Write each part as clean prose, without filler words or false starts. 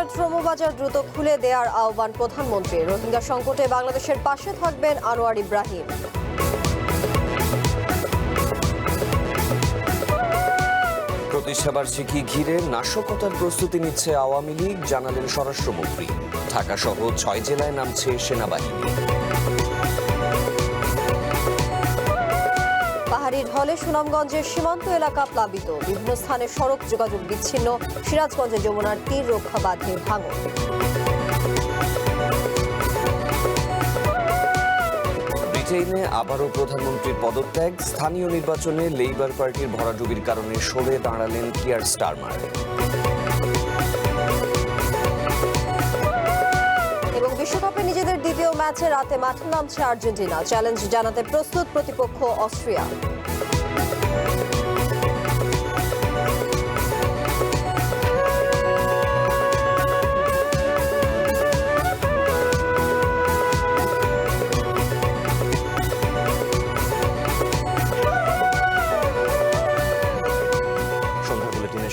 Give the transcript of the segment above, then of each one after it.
মালয়েশিয়ার শ্রমবাজার দ্রুত খুলে দেওয়ার আহ্বান প্রধানমন্ত্রীর। রোহিঙ্গা সংকটে বাংলাদেশের পাশে থাকবেন আনোয়ার ইব্রাহিম। প্রতিষ্ঠাবার্ষিকী ঘিরে নাশকতার প্রস্তুতি নিচ্ছে আওয়ামী লীগ, জানালেন স্বরাষ্ট্রমন্ত্রী। ঢাকা সহ 6 জেলায় নামছে সেনাবাহিনী। পাহাড়ি ঢলে সুনামগঞ্জের সীমান্ত এলাকা প্লাবিত, বিভিন্ন স্থানে সড়ক যোগাযোগ বিচ্ছিন্ন। সিরাজগঞ্জে যমুনার তীর রক্ষা বাঁধে ভাঙন। ব্রিটেনে আবারও প্রধানমন্ত্রীর পদত্যাগ, স্থানীয় নির্বাচনে লেইবার পার্টির ভরাডুবির কারণে সরে দাঁড়ালেন কিয়ার স্টারমার। এবং বিশ্বকাপে নিজেদের দ্বিতীয় ম্যাচে রাতে মাঠে নামছে আর্জেন্টিনা। চ্যালেঞ্জ জানাতে প্রস্তুত প্রতিপক্ষ অস্ট্রিয়া।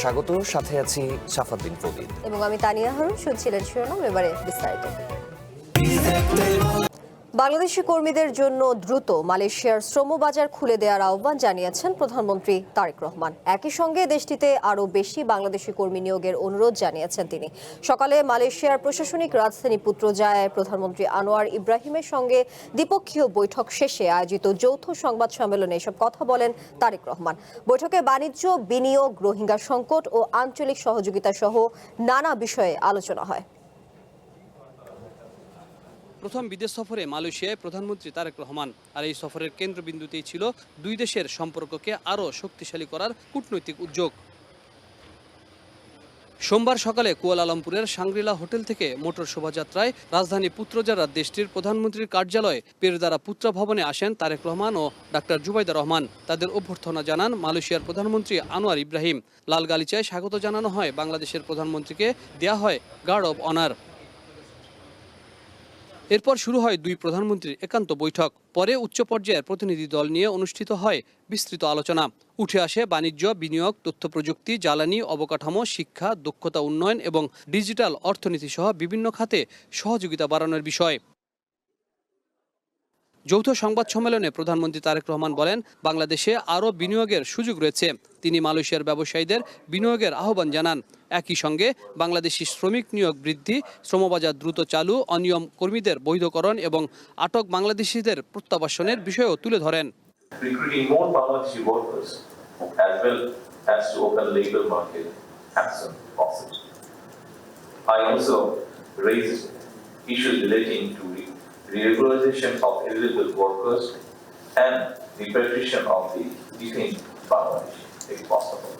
স্বাগত, সাথে আছি সাফাদ্দিন ফরিদ এবং আমি তানিয়া হারুন। শুনছিলেন শিরোনাম, এবারে বিস্তারিত। বাংলাদেশি কর্মীদের জন্য দ্রুত মালয়েশিয়ার শ্রমবাজার খুলে দেওয়ার আহ্বান জানিয়েছেন প্রধানমন্ত্রী তারেক রহমান। একই সঙ্গে দেশটিতে আরও বেশি বাংলাদেশি কর্মী নিয়োগের অনুরোধ জানিয়েছেন তিনি। সকালে মালয়েশিয়ার প্রশাসনিক রাজধানী পুত্রজায়ায় প্রধানমন্ত্রী আনোয়ার ইব্রাহিমের সঙ্গে দ্বিপক্ষীয় বৈঠক শেষে আয়োজিত যৌথ সংবাদ সম্মেলনে এসব কথা বলেন তারেক রহমান। বৈঠকে বাণিজ্য, বিনিয়োগ, রোহিঙ্গা সংকট ও আঞ্চলিক সহযোগিতা সহ নানা বিষয়ে আলোচনা হয়। প্রথম বিদেশ সফরে মালয়েশিয়ায় প্রধানমন্ত্রী তারেক রহমান। আর এই সফরের কেন্দ্রবিন্দুতেই ছিল দুই দেশের সম্পর্ককে আরও শক্তিশালী করার কূটনৈতিক উদ্যোগ। সোমবার সকালে কুয়ালালামপুরের সাংগ্রিলা হোটেল থেকে মোটর শোভাযাত্রায় রাজধানী পুত্রজারা দেশটির প্রধানমন্ত্রীর কার্যালয় পেরদারা পুত্রা ভবনে আসেন তারেক রহমান ও ডাক্তার জুবাইদা রহমান। তাদের অভ্যর্থনা জানান মালয়েশিয়ার প্রধানমন্ত্রী আনোয়ার ইব্রাহিম। লাল গালিচায় স্বাগত জানানো হয় বাংলাদেশের প্রধানমন্ত্রীকে, দেয়া হয় গার্ড অব অনার। এরপর শুরু হয় দুই প্রধানমন্ত্রীর একান্ত বৈঠক। পরে উচ্চ পর্যায়ের প্রতিনিধি দল নিয়ে অনুষ্ঠিত হয় বিস্তৃত আলোচনা। উঠে আসে বাণিজ্য, বিনিয়োগ, তথ্য প্রযুক্তি, জ্বালানি, অবকাঠামো, শিক্ষা, দক্ষতা উন্নয়ন এবং ডিজিটাল অর্থনীতি সহ বিভিন্ন খাতে সহযোগিতা বাড়ানোর বিষয়। যৌথ সংবাদ সম্মেলনে প্রধানমন্ত্রী তারেক রহমান বলেন, বাংলাদেশে আরও বিনিয়োগের সুযোগ রয়েছে। তিনি মালয়েশিয়ার ব্যবসায়ীদের বিনিয়োগের আহ্বান জানান। একই সঙ্গে বাংলাদেশি শ্রমিক নিয়োগ বৃদ্ধি, শ্রমবাজার দ্রুত চালু, অনিয়ম কর্মীদের বৈধকরণ এবং আটক বাংলাদেশিদের প্রত্যাবাসনের বিষয়ও তুলে ধরেন। Regularization of illegal workers and repatriation of the detained Bangladeshi, if possible.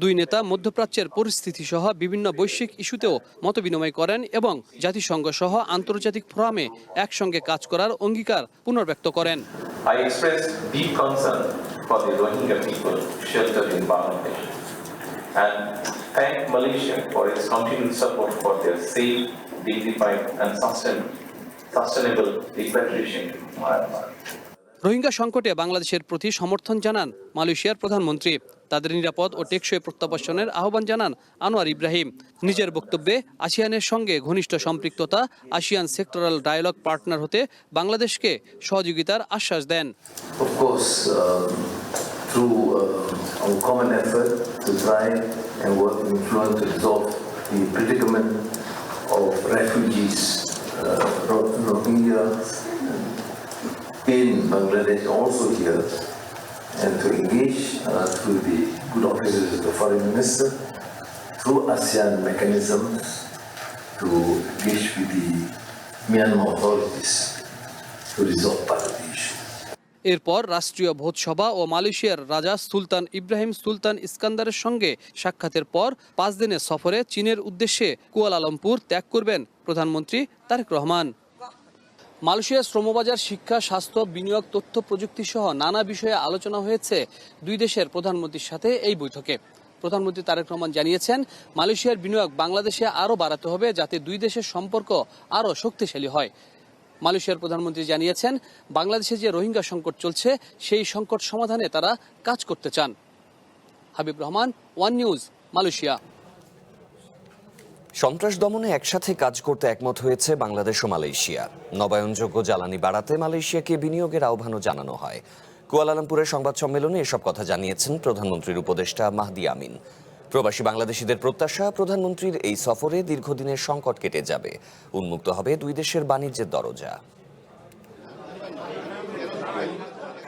দুই নেতা মধ্যপ্রাচ্যের পরিস্থিতি সহ বিভিন্ন বৈশ্বিক ইস্যুতেও মতবিনিময় করেন এবং জাতিসংঘ সহ আন্তর্জাতিক ফোরামে একসঙ্গে কাজ করার অঙ্গীকার পুনর্ব্যক্ত করেন। I express deep concern for the Rohingya people sheltered in Bangladesh and thank Malaysia for its continued support for their safe, dignified and sustainable repatriation to Myanmar. Rohingya সংকটে বাংলাদেশের প্রতি সমর্থন জানান মালয়েশিয়ার প্রধানমন্ত্রী। তাদের নিরাপদ ও টেকসই প্রত্যাবাসনের আহ্বান জানান আনোয়ার ইব্রাহিম। নিজের বক্তব্যে আসিয়ানের সঙ্গে ঘনিষ্ঠ সম্পৃক্ততা, আসিয়ান সেক্টরাল ডায়ালগ পার্টনার হতে বাংলাদেশকে সহযোগিতার আশ্বাস দেন। Of course, through our common effort to try and work in influence to resolve the predicament of refugees, Rohingya in Bangladesh, also here, and to engage through the good offices of the Foreign Minister, through ASEAN mechanisms, to engage with the Myanmar authorities to resolve part of the issue. এরপর রাষ্ট্রীয় ভোজসভা ও মালয়েশিয়ার রাজা সুলতান ইব্রাহিম সুলতান ইস্কান্দারের সঙ্গে সাক্ষাতের পর 5 দিনের সফরে চীনের উদ্দেশ্যে কুয়ালালামপুর ত্যাগ করবেন প্রধানমন্ত্রী তারেক রহমান। মালয়েশিয়ার শ্রমবাজার, শিক্ষা, স্বাস্থ্য, বিনিয়োগ, তথ্য প্রযুক্তি সহ নানা বিষয়ে আলোচনা হয়েছে দুই দেশের প্রধানমন্ত্রীর সাথে এই বৈঠকে। প্রধানমন্ত্রী তারেক রহমান জানিয়েছেন, মালয়েশিয়ার বিনিয়োগ বাংলাদেশে আরও বাড়াতে হবে যাতে দুই দেশের সম্পর্ক আরও শক্তিশালী হয়। মালয়েশিয়ার প্রধানমন্ত্রী জানিয়েছেন, বাংলাদেশে যে রোহিঙ্গা সংকট চলছে সেই সংকট সমাধানে তারা কাজ করতে চান। Habib Rahman, one news, Malaysia. সন্ত্রাস দমনে একসাথে কাজ করতে একমত হয়েছে বাংলাদেশ ও মালয়েশিয়া। নবায়নযোগ্য জ্বালানি বাড়াতে মালয়েশিয়াকে বিনিয়োগের আহ্বানও জানানো হয়। কুয়ালালামপুরের সংবাদ সম্মেলনে এসব কথা জানিয়েছেন প্রধানমন্ত্রীর উপদেষ্টা মাহদি আমিন। প্রবাসী বাংলাদেশিদের প্রত্যাশা, প্রধানমন্ত্রীর এই সফরে দীর্ঘদিনের সংকট কেটে যাবে, উন্মুক্ত হবে দুই দেশের বাণিজ্যের দরজা।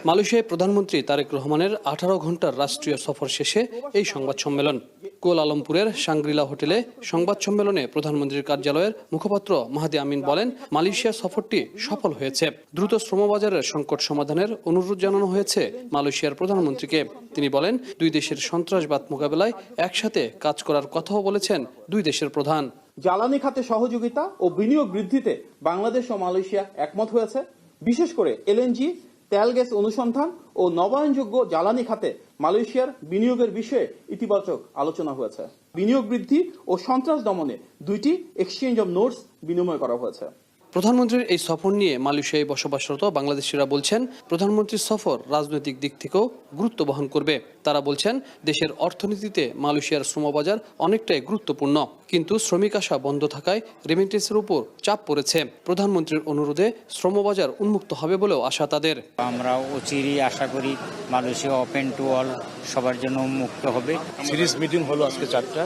মালয়েশিয়ায় প্রধানমন্ত্রী তারেক রহমানের 18 ঘন্টার রাষ্ট্রীয় সফর শেষে এই সংবাদ সম্মেলন। কুয়ালালামপুরের সাংগ্রিলা হোটেলে সংবাদ সম্মেলনে প্রধানমন্ত্রীর কার্যালয়ের মুখপাত্র মাহদি আমিন বলেন, মালয়েশিয়া সফরটি সফল হয়েছে। দ্রুত শ্রমবাজারের সংকট সমাধানের অনুরোধ জানানো হয়েছে মালয়েশিয়ার প্রধানমন্ত্রীকে। তিনি বলেন, দুই দেশের সন্ত্রাসবাদ মোকাবেলায় একসাথে কাজ করার কথাও বলেছেন দুই দেশের প্রধান। জ্বালানি খাতে সহযোগিতা ও বিনিয়োগ বৃদ্ধিতে বাংলাদেশ ও মালয়েশিয়া একমত হয়েছে। বিশেষ করে এলএনজি, তেল গ্যাস অনুসন্ধান ও নবায়নযোগ্য জ্বালানি খাতে মালয়েশিয়ার বিনিয়োগের বিষয়ে ইতিবাচক আলোচনা হয়েছে। বিনিয়োগ বৃদ্ধি ও সন্ত্রাস দমনে দুইটি এক্সচেঞ্জ অব নোটস বিনিময় করা হয়েছে। প্রধানমন্ত্রীর এই সফর নিয়ে মালয়েশিয়ায় বসবাসরত বাংলাদেশিরা বলছেন, প্রধানমন্ত্রীর সফর রাজনৈতিক দিক থেকেও গুরুত্ব বহন করবে। তারা বলছেন, দেশের অর্থনীতিতে মালয়েশিয়ার শ্রমবাজার অনেকটাই গুরুত্বপূর্ণ, কিন্তু শ্রমিক আসা বন্ধ থাকায় রেমিটেন্সের উপর চাপ পড়েছে। প্রধানমন্ত্রীর অনুরোধে শ্রমবাজার উন্মুক্ত হবে বলেও আশা তাদের। আমরা অচিরেই আশা করি মালয়েশিয়া ওপেন টু অল সবার জন্য উন্মুক্ত হবে। সিরিজ মিটিং হলো আজকে 4টা।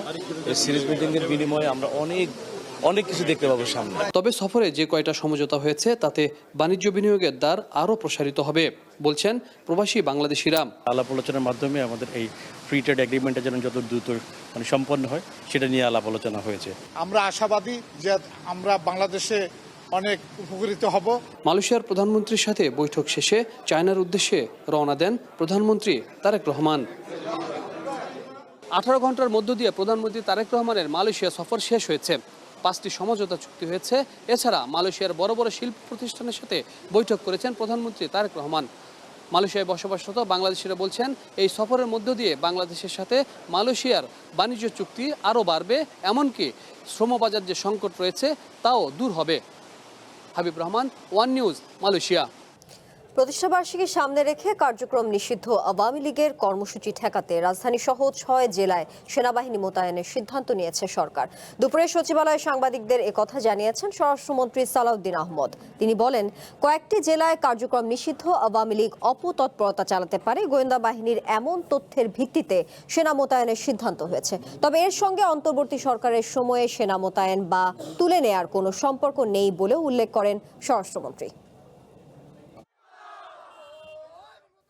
এই সিরিজ মিটিং এর বিনিময়ে আমরা অনেক কিছু দেখতে পাবো সামনে। তবে সফরে যে কয়টা সমঝোতা হয়েছে তাতে বাণিজ্য বিনিয়োগের দ্বার আরও প্রসারিত হবে বলছেন প্রবাসী বাংলাদেশিরা। আলাপ আলোচনার মাধ্যমে আমাদের এই ফ্রি ট্রেড এগ্রিমেন্টটা যেন যত দ্রুত সম্পন্ন হয় সেটা নিয়ে আলাপ আলোচনা হয়েছে। আমরা আশাবাদী যে আমরা বাংলাদেশে অনেক উপকৃত হব। মালয়েশিয়ার প্রধানমন্ত্রীর সাথে বৈঠক শেষে চায়নার উদ্দেশ্যে রওনা দেন প্রধানমন্ত্রী তারেক রহমান। 18 ঘন্টার মধ্য দিয়ে প্রধানমন্ত্রী তারেক রহমানের মালয়েশিয়া সফর শেষ হয়েছে। 5টি সমঝোতা চুক্তি হয়েছে। এছাড়া মালয়েশিয়ার বড় বড় শিল্প প্রতিষ্ঠানের সাথে বৈঠক করেছেন প্রধানমন্ত্রী তারেক রহমান। মালয়েশিয়ায় বসবাসরত বাংলাদেশিরা বলছেন, এই সফরের মধ্য দিয়ে বাংলাদেশের সাথে মালয়েশিয়ার বাণিজ্য চুক্তি আরও বাড়বে, এমনকি শ্রমবাজার যে সংকট রয়েছে তাও দূর হবে। Habib Rahman, one news, Malaysia. প্রতিষ্ঠাবার্ষিকী সামনে রেখে কার্যক্রম নিষিদ্ধ আওয়ামী লীগের কর্মসূচি ঠেকাতে রাজধানী সহ 6 জেলায় সেনাবাহিনী মোতায়েনের সিদ্ধান্ত নিয়েছে সরকার। দুপুরে সচিবালয়ে সাংবাদিকদের একথা জানিয়েছেন স্বরাষ্ট্রমন্ত্রী সালাউদ্দিন আহমদ। তিনি বলেন, কয়েকটি জেলায় কার্যক্রম নিষিদ্ধ আওয়ামী লীগ অপতৎপরতা চালাতে পারে। গোয়েন্দা বাহিনীর এমন তথ্যের ভিত্তিতে সেনা মোতায়েনের সিদ্ধান্ত হয়েছে। তবে এর সঙ্গে অন্তর্বর্তী সরকারের সময়ে সেনা মোতায়েন বা তুলে নেয়ার কোনো সম্পর্ক নেই বলেও উল্লেখ করেন স্বরাষ্ট্রমন্ত্রী।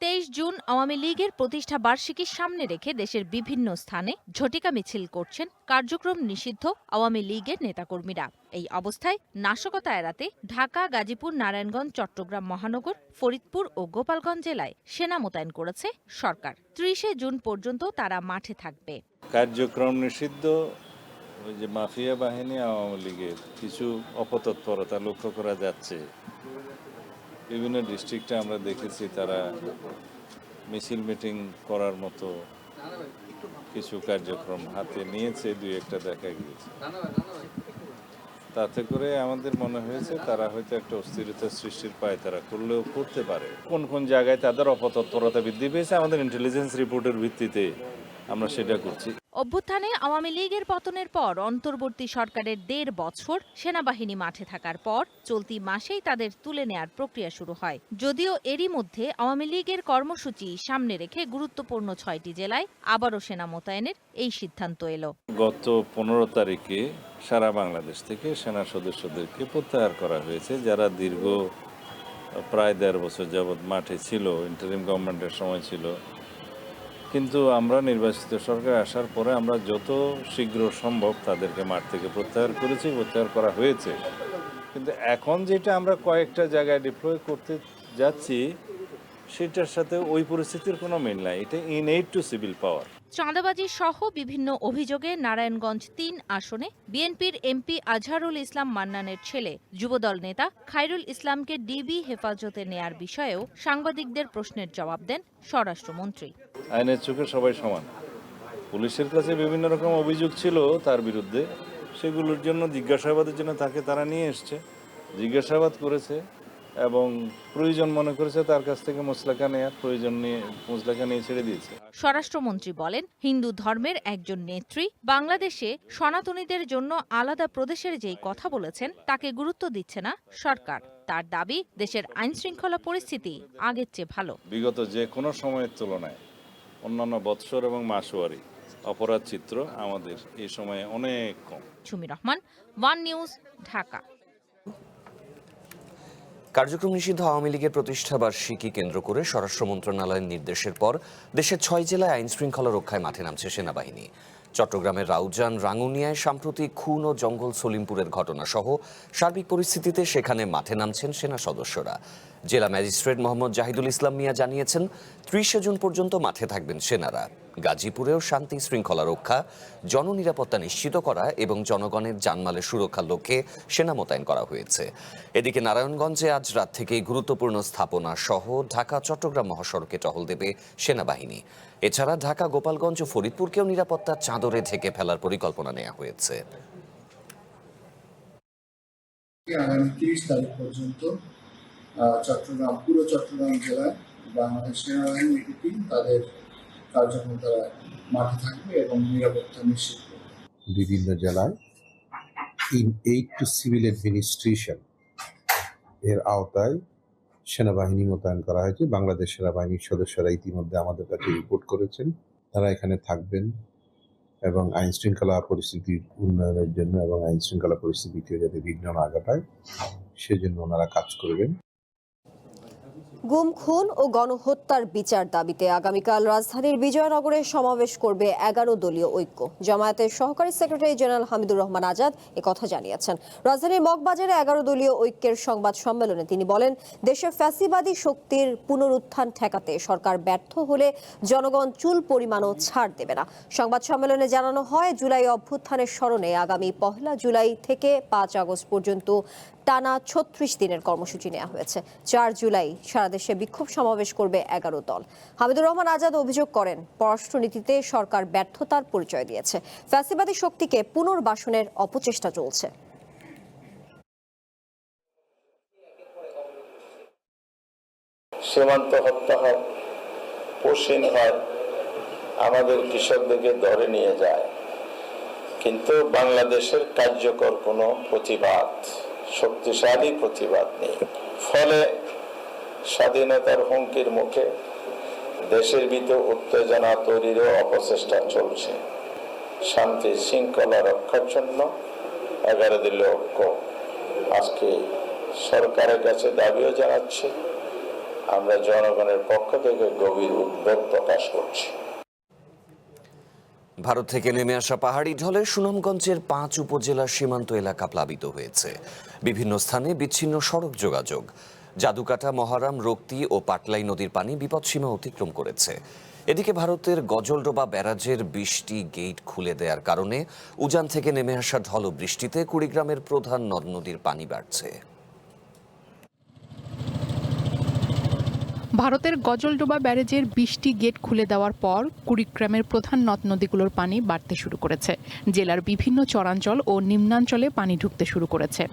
23 জুন আওয়ামী লীগের প্রতিষ্ঠা বার্ষিকী সামনে রেখে দেশের বিভিন্ন স্থানে ঝটিকা মিছিল করছেন কার্যক্রম নিষিদ্ধ আওয়ামী লীগের নেতাকর্মীরা। এই অবস্থায় নাশকতা এড়াতে ঢাকা, গাজীপুর, নারায়ণগঞ্জ, চট্টগ্রাম মহানগর, ফরিদপুর ও গোপালগঞ্জ জেলায় সেনা মোতায়েন করেছে সরকার। 30 জুন পর্যন্ত তারা মাঠে থাকবে। কার্যক্রম নিষিদ্ধ ওই যে মাফিয়া বাহিনী আওয়ামী লীগের কিছু অপতৎপরতা লক্ষ্য করা যাচ্ছে। বিভিন্ন ডিস্ট্রিক্টে আমরা দেখেছি তারা মিছিল মিটিং করার মতো কিছু কার্যক্রম হাতে নিয়েছে, 2-1টা দেখা গিয়েছে। তাতে করে আমাদের মনে হয়েছে তারা হয়তো একটা অস্থিরতা সৃষ্টির পায়তারা করলেও করতে পারে। কোন কোন জায়গায় তাদের অপতৎপরতা বৃদ্ধি পেয়েছে আমাদের ইন্টেলিজেন্স রিপোর্টের ভিত্তিতে আমরা সেটা করছি। অভ্যুত্থানে আওয়ামী লীগের পতনের পর অন্তর্বর্তী সরকারের 1.5 বছর সেনাবাহিনী মাঠে থাকার পর চলতি মাসেই তাদের তুলে নেয়ার প্রক্রিয়া শুরু হয়। যদিও এরই মধ্যে আওয়ামী লীগের কর্মসূচি সামনে রেখে গুরুত্বপূর্ণ 6টি জেলায় আবারও সেনা মোতায়েনের এই সিদ্ধান্ত এলো। গত 15 তারিখে সারা বাংলাদেশ থেকে সেনা সদস্যদেরকে প্রত্যাহার করা হয়েছে, যারা দীর্ঘ প্রায় 1.5 বছর যাবৎ মাঠে ছিল, ইন্টারিম গভর্নমেন্টের সময় ছিল। কিন্তু আমরা নির্বাচিত সরকার আসার পরে আমরা যত শীঘ্র সম্ভব তাদেরকে মাঠ থেকে প্রত্যাহার করেছি, প্রত্যাহার করা হয়েছে। কিন্তু এখন যেটা আমরা কয়েকটা জায়গায় ডিপ্লয় করতে যাচ্ছি সেটার সাথে ওই পরিস্থিতির কোনো মিল নাই। এটা ইনএড টু সিভিল পাওয়ার। চাঁদাবাজি সহ বিভিন্ন অভিযোগে নারায়ণগঞ্জ 3 আসনে বিএনপির এমপি আজহারুল ইসলাম মান্নানের ছেলে যুবদল নেতা খায়রুল ইসলামকে ডিবি হেফাজতে নেয়ার বিষয়েও সাংবাদিকদের প্রশ্নের জবাব দেন স্বরাষ্ট্রমন্ত্রী। আইনের চোখে সবাই সমান। পুলিশের কাছে বিভিন্ন রকম অভিযোগ ছিল তার বিরুদ্ধে, সেগুলোর জন্য জিজ্ঞাসাবাদের জন্য তাকে তারা নিয়ে এসছে, জিজ্ঞাসাবাদ করেছে, এবং প্রয়োজন মনে করেছে তার কাছ থেকে মুচলেকা নেওয়ার প্রয়োজন নিয়ে মুচলেকা নিয়ে ছেড়ে দিয়েছে। স্বরাষ্ট্রমন্ত্রী বলেন, হিন্দু ধর্মের একজন নেত্রী বাংলাদেশে সনাতনীদের জন্য আলাদা প্রদেশের যেই কথা বলেছেন তাকে গুরুত্ব দিচ্ছে না সরকার। তার দাবি, দেশের আইন শৃঙ্খলা পরিস্থিতি আগের চেয়ে ভালো। বিগত যে কোনো সময়ের তুলনায় অন্যান্য বৎসর এবং মাসওয়ারি অপরাধ চিত্র আমাদের এই সময়ে অনেক কম। Sumi Rahman, one news, Dhaka. কার্যক্রম নিষিদ্ধ আওয়ামী লীগের প্রতিষ্ঠা বার্ষিকী কেন্দ্র করে স্বরাষ্ট্র মন্ত্রণালয়ের নির্দেশের পর দেশের 6 জেলায় আইন শৃঙ্খলা রক্ষায় মাঠে নামছে সেনাবাহিনী। চট্টগ্রামের রাউজান, রাঙ্গুনিয়ায় সাম্প্রতিক খুন ও জঙ্গল সলিমপুরের ঘটনা সহ সার্বিক পরিস্থিতিতে সেখানে মাঠে নামছেন সেনা সদস্যরা। জেলা ম্যাজিস্ট্রেট মোহাম্মদ জাহিদুল ইসলাম মিয়া জানিয়েছেন, 30 জুন পর্যন্ত মাঠে থাকবেন সেনারা। গাজীপুরেও শান্তি শৃঙ্খলা রক্ষা, জননিরাপত্তা নিশ্চিত করা এবং জনগণের জানমালের সুরক্ষার লক্ষ্যে সেনা মোতায়েন করা হয়েছে। এদিকে নারায়ণগঞ্জে আজ রাত থেকেই গুরুত্বপূর্ণ স্থাপনা সহ ঢাকা চট্টগ্রাম মহাসড়কে টহল দেবে সেনাবাহিনী। এছাড়া ঢাকা, গোপালগঞ্জ ও ফরিদপুরকেও নিরাপত্তার চাদরে ঢেকে ফেলার পরিকল্পনা নেওয়া হয়েছে। আগামী 30 তারিখ পর্যন্ত পুরো চট্টগ্রাম জেলায় বাংলাদেশ সেনাবাহিনী টিম তাদের কার্যক্রম তারা মাঠে থাকবে এবং নিরাপত্তা নিশ্চিত করবে। বিভিন্ন জেলায় in aid two civil administration এর আওতায় সেনাবাহিনী মোতায়েন করা হয়েছে। বাংলাদেশ সেনাবাহিনীর সদস্যরা ইতিমধ্যে আমাদের কাছে রিপোর্ট করেছেন, তারা এখানে থাকবেন এবং আইন শৃঙ্খলা পরিস্থিতির উন্নয়নের জন্য এবং আইন শৃঙ্খলা পরিস্থিতিকে যাতে বিঘ্ন না ঘটায় সেজন্য ওনারা কাজ করবেন। গুম, খুন ও গণহত্যার বিচার দাবিতে আগামীকাল রাজধানীর বিজয়নগরে সমাবেশ করবে 11 দলীয় ঐক্য। জামায়াতের সহকারী সেক্রেটারি জেনারেল হামিদুর রহমান আজাদ একথা জানিয়েছেন। রাজধানীর মগবাজারে 11 দলীয় ঐক্যের সংবাদ সম্মেলনে তিনি বলেন, দেশে ফ্যাসিবাদী শক্তির পুনরুত্থান ঠেকাতে সরকার ব্যর্থ হলে জনগণ চুল পরিমাণও ছাড় দেবে না। সংবাদ সম্মেলনে জানানো হয়, জুলাই অভ্যুত্থানের স্মরণে আগামী 1 জুলাই থেকে 5 আগস্ট পর্যন্ত টানা 36 দিনের কর্মসূচি নেওয়া হয়েছে। 4 জুলাই সারা দেশে বিক্ষোভ সমাবেশ করবে 11 দল। হামিদুর রহমান আজাদ অভিযোগ করেন, পররাষ্ট্রনীতিতে সরকার ব্যর্থতার পরিচয় দিয়েছে, ফ্যাসিবাদী শক্তিকে পুনর্বাসনের অপচেষ্টা চলছে। সীমান্ত হত্যা হয়, পশ্চিম হয়, আমাদের কৃষকদেরকে ধরে নিয়ে যায়, কিন্তু বাংলাদেশের কার্যকর কোনো প্রতিবাদ, শক্তিশালী প্রতিবাদ নেই। ফলে স্বাধীনতার হুমকির মুখে দেশের ভিতর উত্তেজনা তৈরিরও অপচেষ্টা চলছে। শান্তি শৃঙ্খলা রক্ষার জন্য 11 দলীয় ঐক্য আজকে সরকারের কাছে দাবিও জানাচ্ছে। আমরা জনগণের পক্ষ থেকে গভীর উদ্বেগ প্রকাশ করছি। ভারত থেকে নেমে আসা পাহাড়ি ঢলে সুনামগঞ্জের 5 উপজেলার সীমান্ত এলাকা প্লাবিত হয়েছে। বিভিন্ন স্থানে বিচ্ছিন্ন সড়ক যোগাযোগ। জাদুকাটা, মহারাম, রক্তি ও পাটলাই নদীর পানি বিপদসীমা অতিক্রম করেছে। এদিকে ভারতের গজলডোবা ব্যারাজের 20টি গেট খুলে দেওয়ার কারণে উজান থেকে নেমে আসা ঢল বৃষ্টিতে কুড়িগ্রামের প্রধান নদ নদীর পানি বাড়ছে। ভারতের গজলডোবা ব্যারেজের 20টি গেট খুলে দেওয়ার পর কুড়িগ্রামের প্রধান নদ নদীগুলোর পানি বাড়তে শুরু করেছে। জেলার বিভিন্ন চরাঞ্চল ও নিম্নাঞ্চলে পানি ঢুকতে শুরু করেছে।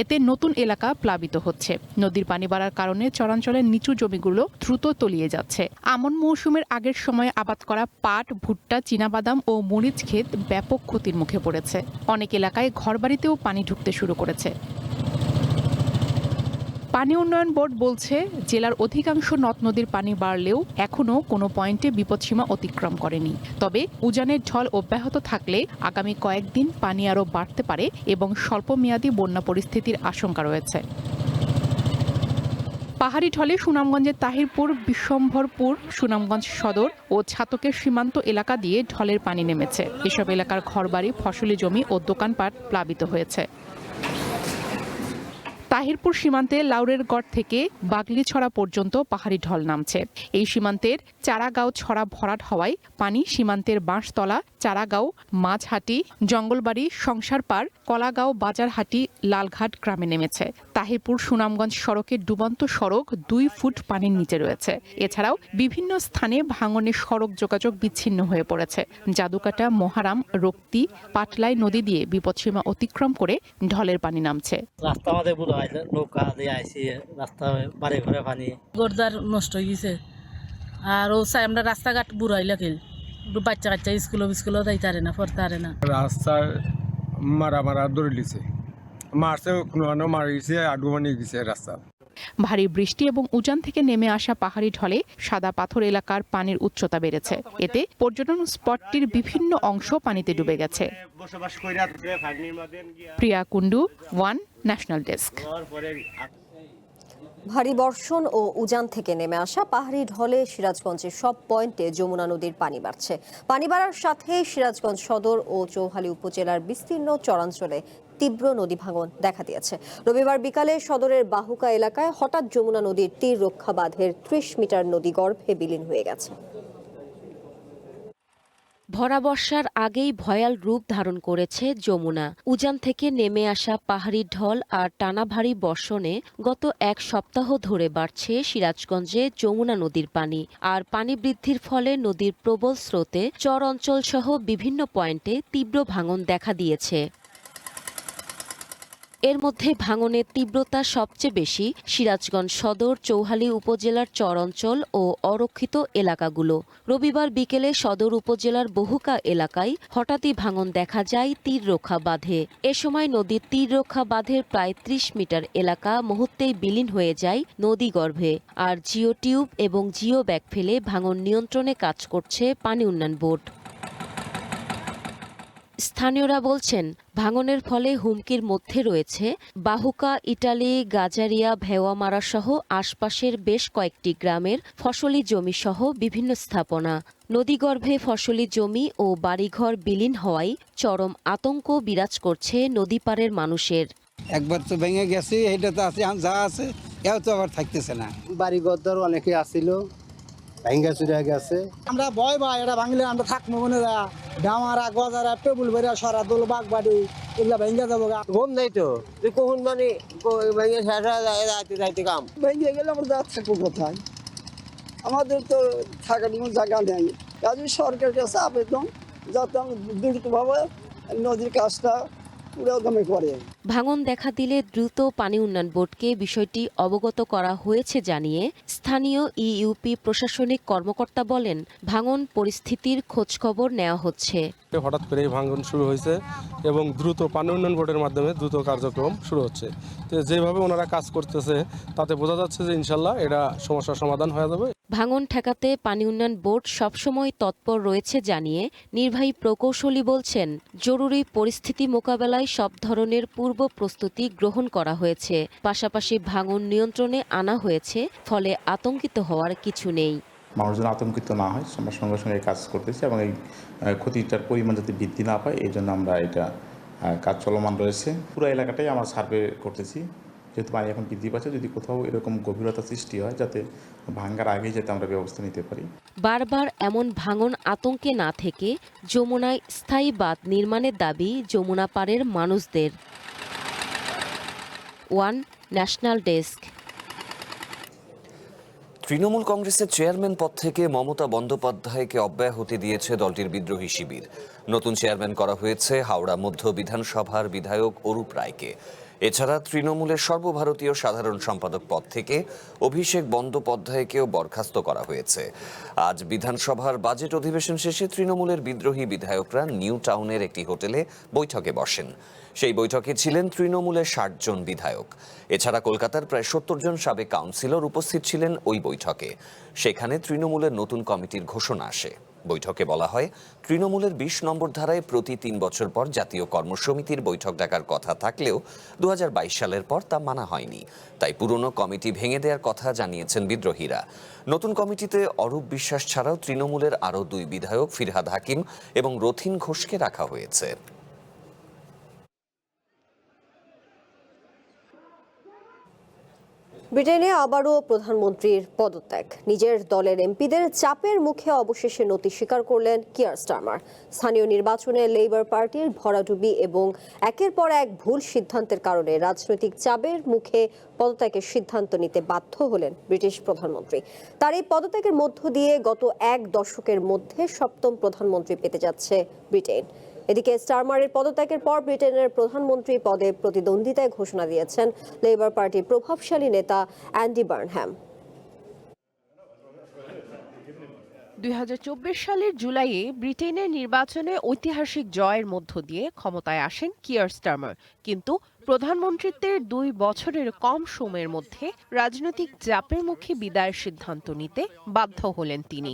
এতে নতুন এলাকা প্লাবিত হচ্ছে। নদীর পানি বাড়ার কারণে চরাঞ্চলের নিচু জমিগুলো দ্রুত তলিয়ে যাচ্ছে। আমন মৌসুমের আগের সময়ে আবাদ করা পাট, ভুট্টা, চীনাবাদাম ও মরিচ ক্ষেত ব্যাপক ক্ষতির মুখে পড়েছে। অনেক এলাকায় ঘরবাড়িতেও পানি ঢুকতে শুরু করেছে। পানি উন্নয়ন বোর্ড বলছে, জেলার অধিকাংশ নদ নদীর পানি বাড়লেও এখনও কোনো পয়েন্টে বিপদসীমা অতিক্রম করেনি। তবে উজানের ঢল অব্যাহত থাকলে আগামী কয়েকদিন পানি আরও বাড়তে পারে এবং স্বল্পমেয়াদী বন্যা পরিস্থিতির আশঙ্কা রয়েছে। পাহাড়ি ঢলে সুনামগঞ্জের তাহিরপুর, বিশ্বম্ভরপুর, সুনামগঞ্জ সদর ও ছাতকের সীমান্ত এলাকা দিয়ে ঢলের পানি নেমেছে। এসব এলাকার ঘরবাড়ি, ফসলি জমি ও দোকানপাট প্লাবিত হয়েছে। তাহিরপুর সীমান্তে লাউরের গড় থেকে বাগলিছড়া পর্যন্ত পাহাড়ি ঢল নামছে। এই সীমান্তের চারাগাঁও ছড়া ভরাট হওয়ায় পানি সীমান্তের বাঁশতলা, চারাগাঁও, মাঝহাটি, জঙ্গলবাড়ি, সংসারপাড়, কলাগাঁও, বাজারহাটি, লালঘাট গ্রামে নেমেছে। তাহিরপুর সুনামগঞ্জ সড়কের ডুবন্ত সড়ক 2 ফুট পানির নিচে রয়েছে। এছাড়াও বিভিন্ন স্থানে ভাঙনে সড়ক যোগাযোগ বিচ্ছিন্ন হয়ে পড়েছে। জাদুকাটা, মহারাম, রক্তি, পাটলাই নদী দিয়ে বিপদসীমা অতিক্রম করে ঢলের পানি নামছে। রাস্তা আমাদের বুড়ো নৌকা দিয়ে আইসি, রাস্তা বাড়ি ঘরে পানি গোরদার নষ্ট হয়ে গেছে। আর ও আমরা রাস্তাঘাট বুড়ো হইলে খেল বাচ্চা কাচ্চা স্কুলও যাইতে পারে না, পড়তে পারে না। রাস্তায় মারা ধরে লিছে, মারছে কোনো মারিছে, আডুমানি গেছে রাস্তা। ভারী বৃষ্টি এবং উজান থেকে নেমে আসা পাহাড়ি ঢলে সাদা পাথর এলাকার পানির উচ্চতা বেড়েছে। এতে পর্যটন স্পটটির বিভিন্ন অংশ পানিতে ডুবে গেছে। প্রিয়া কুন্ডু, ওয়ান ন্যাশনাল ডেস্ক। ভারী বর্ষণ ও উজান থেকে নেমে আসা পাহাড়ি ঢলে সিরাজগঞ্জের সব পয়েন্টে যমুনা নদীর পানি বাড়ছে। পানি বাড়ার সাথে সিরাজগঞ্জ সদর ও চৌহালি উপজেলার বিস্তীর্ণ চরাঞ্চলে তীব্র নদী ভাঙন দেখা দিয়েছে। রবিবার বিকালে সদরের বাহুকা এলাকায় হঠাৎ যমুনা নদীর তীর রক্ষা বাঁধের 30 মিটার নদী গর্ভে বিলীন হয়ে গেছে। ভরা বর্ষার আগেই ভয়াল রূপ ধারণ করেছে যমুনা। উজান থেকে নেমে আসা পাহাড়ি ঢল আর টানা ভারী বর্ষণে গত 1 সপ্তাহ ধরে বাড়ছে সিরাজগঞ্জে যমুনা নদীর পানি। আর পানি বৃদ্ধির ফলে নদীর প্রবল স্রোতে চর অঞ্চল সহ বিভিন্ন পয়েন্টে তীব্র ভাঙন দেখা দিয়েছে। এর মধ্যে ভাঙনের তীব্রতা সবচেয়ে বেশি সিরাজগঞ্জ সদর, চৌহালি উপজেলার চর অঞ্চল ও অরক্ষিত এলাকাগুলো। রবিবার বিকেলে সদর উপজেলার বহুকা এলাকায় হঠাৎই ভাঙন দেখা যায় তীর রক্ষা বাঁধে। এ সময় নদীর তীর রক্ষা বাঁধের প্রায় 30 মিটার এলাকা মুহূর্তেই বিলীন হয়ে যায় নদী গর্ভে। আর জিও টিউব এবং জিও ব্যাগ ফেলে ভাঙন নিয়ন্ত্রণে কাজ করছে পানি উন্নয়ন বোর্ড। স্থানীয়রা বলছেন, ভাঙনের ফলে হুমকির মধ্যে রয়েছে বাহুকা, ইটালি, গাজারিয়া, ভেওয়ামারা সহ আশপাশের বেশ কয়েকটি গ্রামের ফসলি জমি সহ বিভিন্ন স্থাপনা। নদীগর্ভে ফসলি জমি ও বাড়িঘর বিলীন হওয়ায় চরম আতঙ্ক বিরাজ করছে নদী পাড়ের মানুষের। একবার তো ভেঙে গেছে, এটা তো আছে, যা আছে এও তো আবার থাকতেছে না। বাড়ি ঘর অনেকে আসছিল, ভেঙে চুরে গেছে। আমরা ভয় ভাই, এটা ভাঙলে আমরা থাকবো মনে ডামারা, গজারা, টেবুল বেড়া, সরা দোল, বাঘ বাড়ি এগুলা ভেঙে যাবো। ঘুম নেই তো, তুই কখন মানে ভেঙে যাইতে যাইতে কাম ভেঙে গেলে আমরা থাকবো কোথায়? আমাদের তো থাকার কোনো জায়গা নেই। কাজে সরকারের কাছে আবেদন যাতে আমি দ্রুতভাবে নদীর কাজটা পুরোদমে করে। ভাঙন দেখা দিলে দ্রুত পানি উন্নয়ন বোর্ডকে বিষয়টি অবগত করা হয়েছে জানিয়ে স্থানীয় ইউপি প্রশাসনিক কর্মকর্তা বলেন, ভাঙন পরিস্থিতির খোঁজখবর নেওয়া হচ্ছে। হঠাৎ করে ভাঙন শুরু হয়েছে এবং দ্রুত পানি উন্নয়ন বোর্ডের মাধ্যমে দ্রুত কার্যক্রম শুরু হচ্ছে। তো যেভাবে ওনারা কাজ করতেছে তাতে বোঝা যাচ্ছে যে ইনশাল্লাহ এটা সমস্যার সমাধান হয়ে যাবে। ভাঙন ঠেকাতে পানি উন্নয়ন বোর্ড সবসময় তৎপর রয়েছে জানিয়ে নির্বাহী প্রকৌশলী বলছেন, জরুরি পরিস্থিতি মোকাবেলায় সব ধরনের পূর্ব প্রস্তুতি গ্রহণ করা হয়েছে। পাশাপাশি ভাঙন নিয়ন্ত্রণে আনা হয়েছে, ফলে আতঙ্কিত হওয়ার কিছু নেই। মানুষ যেন আতঙ্কিত না হয়, আমরা সঙ্গে সঙ্গে কাজ করতেছি এবং এই ক্ষতিটার পরিমাণ যাতে বৃদ্ধি না পায় এই জন্য আমরা এটা কাজ চলমান রয়েছে। পুরো এলাকাটাই আমরা সার্ভে করতেছি, যেহেতু পানি এখন বৃদ্ধি পাচ্ছে। যদি কোথাও এরকম গভীরতা সৃষ্টি হয় যাতে ভাঙার আগেই যাতে আমরা ব্যবস্থা নিতে পারি। বারবার এমন ভাঙন আতঙ্কে না থেকে যমুনায় স্থায়ী বাঁধ নির্মাণের দাবি যমুনা পাড়ের মানুষদের। One national desk. তৃণমূল কংগ্রেসের চেয়ারম্যান পদ থেকে মমতা বন্দ্যোপাধ্যায়কে অব্যাহতি দিয়েছে দলটির বিদ্রোহী শিবির। নতুন চেয়ারম্যান করা হয়েছে হাওড়া মধ্য বিধানসভার বিধায়ক অরূপ রায়কে। এছাড়া তৃণমূলের সর্বভারতীয় সাধারণ সম্পাদক পদ থেকে অভিষেক বন্দ্যোপাধ্যায়কেও বরখাস্ত করা হয়েছে। আজ বিধানসভার বাজেট অধিবেশন শেষে তৃণমূলের বিদ্রোহী বিধায়করা নিউ টাউনের একটি হোটেলে বৈঠকে বসেন। সেই বৈঠকে ছিলেন তৃণমূলের 60 জন বিধায়ক। এছাড়া কলকাতার প্রায় 70 জন সাবেক কাউন্সিলর উপস্থিত ছিলেন ওই বৈঠকে। সেখানে তৃণমূলের নতুন কমিটির ঘোষণা আসে। বৈঠকে বলা হয়, তৃণমূলের 20 নম্বর ধারায় প্রতি 3 বছর পর জাতীয় কর্মসমিতির বৈঠক ডাকার কথা থাকলেও 2022 সালের পর তা মানা হয়নি। তাই পুরনো কমিটি ভেঙে দেওয়ার কথা জানিয়েছেন বিদ্রোহীরা। নতুন কমিটিতে অরূপ বিশ্বাস ছাড়াও তৃণমূলের আরও 2 বিধায়ক ফিরহাদ হাকিম এবং রথিন ঘোষকে রাখা হয়েছে। ব্রিটেনে আবারও প্রধানমন্ত্রীর পদত্যাগ। নিজের দলের এমপিদের চাপের মুখে অবশেষে নতি স্বীকার করলেন কিয়ার স্টারমার। স্থানীয় নির্বাচনে লেবার পার্টির ভরাডুবি এবং একের পর এক ভুল সিদ্ধান্তের কারণে রাজনৈতিক চাপের মুখে পদত্যাগের সিদ্ধান্ত নিতে বাধ্য হলেন ব্রিটিশ প্রধানমন্ত্রী। তার এই পদত্যাগের মধ্য দিয়ে গত এক দশকের মধ্যে সপ্তম প্রধানমন্ত্রী পেতে যাচ্ছে ব্রিটেন। এদিকে স্টারমারের পদত্যাগের পর ব্রিটেনের প্রধানমন্ত্রী পদে প্রতিদ্বন্দ্বিতায় ঘোষণা দিয়েছেন লেবার পার্টির প্রভাবশালী নেতা অ্যান্ডি বার্নহ্যাম। 2024 সালের জুলাইয়ে ব্রিটেনের নির্বাচনে ঐতিহাসিক জয়ের মধ্য দিয়ে ক্ষমতায় আসেন কিয়ার স্টারমার, কিন্তু প্রধানমন্ত্রীত্বের 2 বছরের কম সময়ের মধ্যে রাজনৈতিক চাপের মুখে বিদায়ের সিদ্ধান্ত নিতে বাধ্য হলেন তিনি।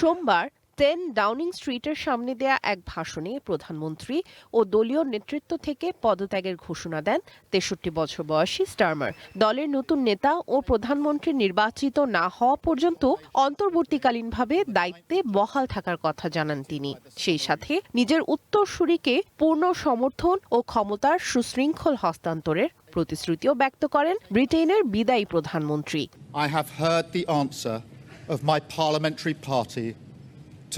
সোমবার 10 ডাউনিং স্ট্রিটের সামনে দেয়া এক ভাষণে প্রধানমন্ত্রী ও দলীয় নেতৃত্ব থেকে পদত্যাগের ঘোষণা দেন 63 বছর বয়সী স্টারমার। দলের নতুন নেতা ও প্রধানমন্ত্রী নির্বাচিত না হওয়া পর্যন্ত অন্তর্বর্তীকালীনভাবে দায়িত্বে বহাল থাকার কথা জানান তিনি। সেই সাথে নিজের উত্তরসূরিকে পূর্ণ সমর্থন ও ক্ষমতার সুশৃঙ্খল হস্তান্তরের প্রতিশ্রুতিও ব্যক্ত করেন ব্রিটেনের বিদায়ী প্রধানমন্ত্রী। I have heard the answer of my parliamentary party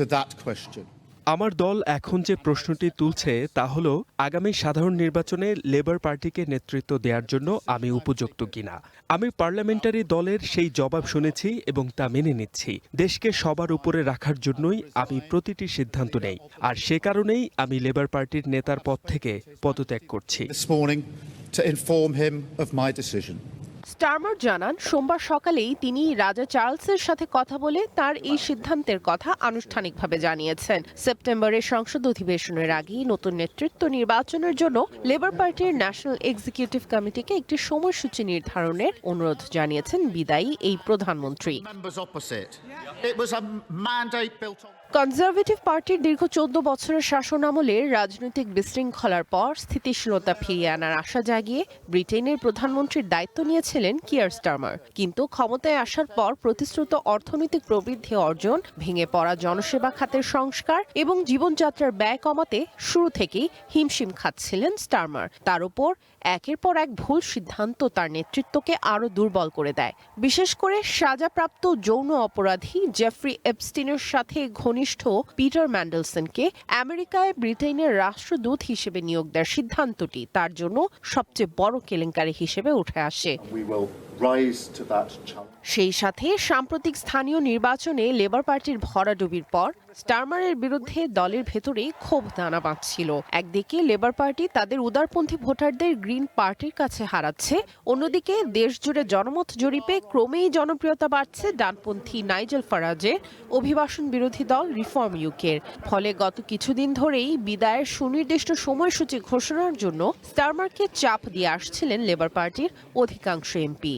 to that question. আমার দল এখন যে প্রশ্নটি তুলছে তা হলো আগামী সাধারণ নির্বাচনে লেবার পার্টিকে নেতৃত্ব দেওয়ার জন্য আমি উপযুক্ত কিনা। আমি পার্লামেন্টারি দলের সেই জবাব শুনেছি এবং তা মেনে নিচ্ছি। দেশকে সবার উপরে রাখার জন্যই আমি প্রতিটি সিদ্ধান্ত নেই, আর সে কারণেই আমি লেবার পার্টির নেতার পদ থেকে পদত্যাগ করছি। This morning to inform him of my decision. Starmer জানান, সোমবার সকালেই তিনি রাজা চার্লসের সাথে কথা বলে তার এই সিদ্ধান্তের কথা আনুষ্ঠানিকভাবে জানিয়েছেন। সেপ্টেম্বরের সংসদ অধিবেশনের আগেই নতুন নেতৃত্ব নির্বাচনের জন্য লেবার পার্টির ন্যাশনাল এক্সিকিউটিভ কমিটিকে একটি সময়সূচি নির্ধারণের অনুরোধ জানিয়েছেন বিদায়ী এই প্রধানমন্ত্রী। কনজারভেটিভ পার্টির দীর্ঘ 14 বছরের শাসনামলে রাজনৈতিক বিশৃঙ্খলার পর স্থিতিশীলতা ফিরিয়ে আনার আশা জাগিয়ে ব্রিটেনের প্রধানমন্ত্রীর দায়িত্ব নিয়েছিলেন কিয়ার স্টারমার, কিন্তু ক্ষমতায় আসার পর প্রতিশ্রুত অর্থনৈতিক প্রবৃদ্ধি অর্জন, ভেঙে পড়া জনসেবা খাতের সংস্কার এবং জীবনযাত্রার ব্যয় কমাতে শুরু থেকেই হিমশিম খাচ্ছিলেন স্টারমার। তার উপর একের পর এক ভুল সিদ্ধান্ত তার নেতৃত্বকে আরও দুর্বল করে দেয়। বিশেষ করে সাজাপ্রাপ্ত যৌন অপরাধী জেফ্রি এপস্টিনের সাথে ঘনিষ্ঠ পিটার ম্যান্ডেলসনকে আমেরিকায় ব্রিটেনের রাষ্ট্রদূত হিসেবে নিয়োগ দেওয়ার সিদ্ধান্তটি তার জন্য সবচেয়ে বড় কেলেঙ্কারি হিসেবে উঠে আসে। সেই সাথে সাম্প্রতিক স্থানীয় নির্বাচনে লেবার পার্টির ভরাডুবির পর স্টারমারের বিরুদ্ধে দলের ভেতরে ক্ষোভ দানা বাঁধছিল। একদিকে লেবার পার্টি তাদের উদারপন্থী ভোটারদের গ্রিন পার্টির কাছে হারাচ্ছে, অন্যদিকে দেশজুড়ে জনমত জরিপে ক্রমেই জনপ্রিয়তা বাড়ছে ডানপন্থী নাইজেল ফারাজের অভিবাসন বিরোধী দল রিফর্ম ইউকের। ফলে গত কিছুদিন ধরেই বিদায়ের সুনির্দিষ্ট সময়সূচি ঘোষণার জন্য স্টারমারকে চাপ দিয়ে আসছিলেন লেবার পার্টির অধিকাংশ এমপি।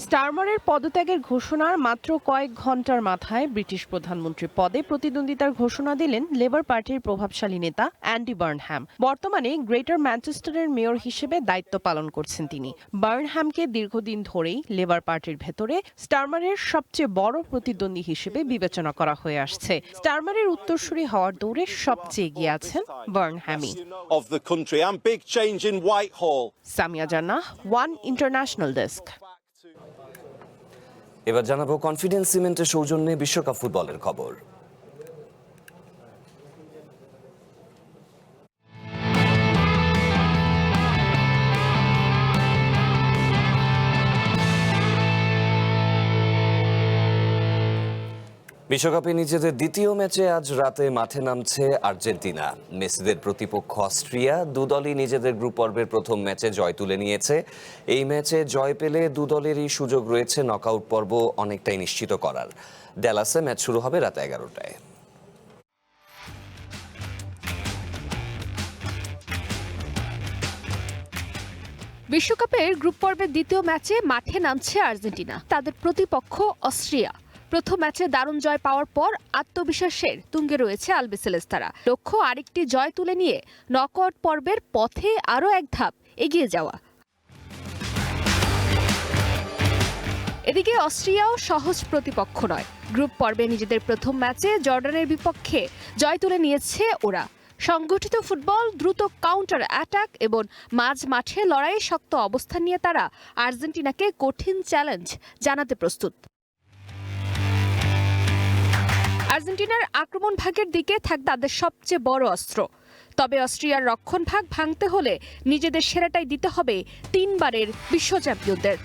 স্টারমারের পদত্যাগের ঘোষণার মাত্র কয়েক ঘন্টার মাথায় ব্রিটিশ প্রধানমন্ত্রী পদে প্রতিদ্বন্দ্বিতার ঘোষণা দিলেন লেবার পার্টির প্রভাবশালী নেতা অ্যান্ডি বার্নহ্যাম। বর্তমানে গ্রেটার ম্যানচেস্টারের মেয়র হিসেবে দায়িত্ব পালন করছেন তিনি। বার্নহ্যামকে দীর্ঘদিন ধরেই লেবার পার্টির ভেতরে স্টারমারের সবচেয়ে বড় প্রতিদ্বন্দ্বী হিসেবে বিবেচনা করা হয়ে আসছে। স্টারমারের উত্তরসূরি হওয়ার দৌড়ে সবচেয়ে এগিয়ে আছেন বার্নহ্যামই। সামিয়া জান্নাহ, ওয়ান ইন্টারন্যাশনাল ডেস্ক। এবার জানাবো কনফিডেন্স সিমেন্টের সৌজন্যে বিশ্বকাপ ফুটবলের খবর। বিশ্বকাপে নিজেদের দ্বিতীয় ম্যাচে আজ রাতে মাঠে নামছে আর্জেন্টিনা। মেসিদের প্রতিপক্ষ অস্ট্রিয়া। দুদলই নিজেদের গ্রুপ পর্বের প্রথম ম্যাচে জয় তুলে নিয়েছে। এই ম্যাচে জয় পেলে দুদলেরই সুযোগ রয়েছে নকআউট পর্ব অনেকটাই নিশ্চিত করার। ড্যালাসে ম্যাচ শুরু হবে রাত 11টায়। বিশ্বকাপের গ্রুপ পর্বের দ্বিতীয় ম্যাচে মাঠে নামছে আর্জেন্টিনা। তাদের প্রতিপক্ষ অস্ট্রিয়া। প্রথম ম্যাচে দারুণ জয় পাওয়ার পর আত্মবিশ্বাসের তুঙ্গে রয়েছে আলবিসেলেস্তারা। লক্ষ্য আরেকটি জয় তুলে নিয়ে নকআউট পর্বের পথে আরও এক ধাপ এগিয়ে যাওয়া। এদিকে অস্ট্রিয়াও সহজ প্রতিপক্ষ নয়। গ্রুপ পর্বে নিজেদের প্রথম ম্যাচে জর্ডানের বিপক্ষে জয় তুলে নিয়েছে ওরা। সংগঠিত ফুটবল, দ্রুত কাউন্টার অ্যাটাক এবং মাঝ মাঠে লড়াইয়ে শক্ত অবস্থান নিয়ে তারা আর্জেন্টিনাকে কঠিন চ্যালেঞ্জ জানাতে প্রস্তুত। আর্জেন্টিনার আক্রমণ ভাগের দিকে থাকবে তাদের সবচেয়ে বড় অস্ত্র। তবে অস্ট্রিয়ার রক্ষণ ভাগ ভাঙতে হলে নিজেদের সেরাটাই দিতে হবে 3 বারের বিশ্ব চ্যাম্পিয়নদের।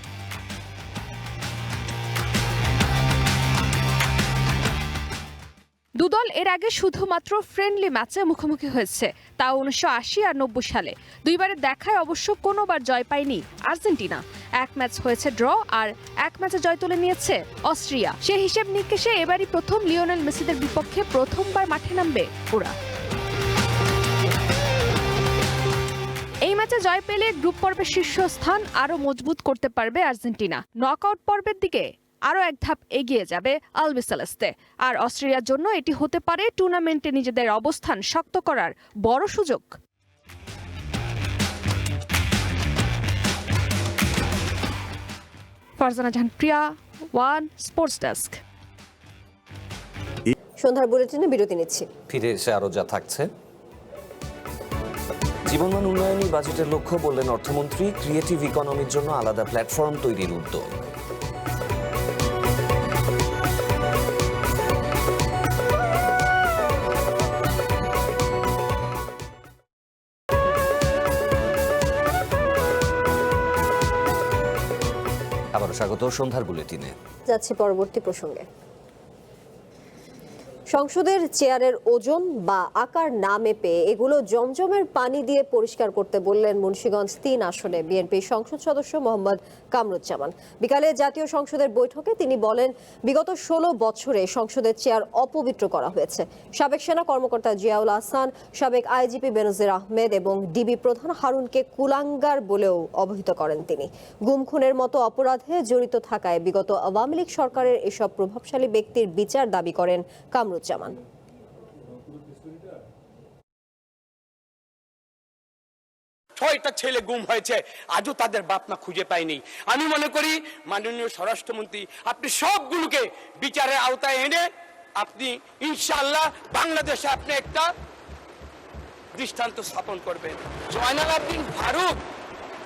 দুদল এর আগে শুধুমাত্র ফ্রেন্ডলি ম্যাচে মুখোমুখি হয়েছে, তাও 1980 আর 90 সালে। দুইবারের দেখায় অবশ্য কোনোবার জয় পায়নি আর্জেন্টিনা। এক ম্যাচ হয়েছে ড্র আর এক ম্যাচে জয় তুলে নিয়েছে অস্ট্রিয়া। সে হিসেব নিকেশে এবারই প্রথম লিওনেল মেসিদের বিপক্ষে প্রথমবার মাঠে নামবে ওরা। এই ম্যাচে জয় পেলে গ্রুপ পর্বের শীর্ষস্থান আরও মজবুত করতে পারবে আর্জেন্টিনা। নকআউট পর্বের দিকে আরও এক ধাপ এগিয়ে যাবে আলবিসেলেস্তে। আর অস্ট্রেলিয়ার জন্য এটি হতে পারে টুর্নামেন্টে নিজেদের অবস্থান শক্ত করার বড় সুযোগ। ফারজানা জাহান প্রিয়া, ওয়ান স্পোর্টস ডেস্ক। সন্ধ্যার বুলেটিনে বিরতি নিচ্ছি, ফিরে এসে আরো যা থাকছে। জীবনমান উন্নয়নী বাজেটের লক্ষ্য বললেন অর্থমন্ত্রী, ক্রিয়েটিভ ইকোনমির জন্য আলাদা প্ল্যাটফর্ম তৈরির উদ্যোগ। আবারও স্বাগত সন্ধ্যার বুলেটিনে। যাচ্ছি পরবর্তী প্রসঙ্গে। সংসদের চেয়ারের ওজন বা আকার না মেপে এগুলো জমজমের পানি দিয়ে পরিষ্কার করতে বললেন মুন্সিগঞ্জ 3 আসনে বিএনপি সংসদ সদস্য মোহাম্মদ কামরুজ্জামান। বিকালে জাতীয় সংসদের বৈঠকে তিনি বলেন, বিগত 16 বছরে সংসদের চেয়ার অপবিত্র করা হয়েছে। সাবেক সেনা কর্মকর্তা জিয়াউল আহসান, সাবেক আইজিপি বেনজির আহমেদ এবং ডিবি প্রধান হারুনকে কুলাঙ্গার বলেও অভিহিত করেন তিনি। গুম খুনের মতো অপরাধে জড়িত থাকায় বিগত আওয়ামী লীগ সরকারের এসব প্রভাবশালী ব্যক্তির বিচার দাবি করেন কামরুজ্জামান। 6টা ছেলে গুম হয়েছে, আজও তাদের বাপ মা খুঁজে পায়নি। আমি মনে করি মাননীয় স্বরাষ্ট্রমন্ত্রী, আপনি সবগুলোকে বিচারের আওতায় এনে আপনি ইনশাআল্লাহ বাংলাদেশে আপনি একটা দৃষ্টান্ত স্থাপন করবেন। জয়নাল আবদিন ফারুক,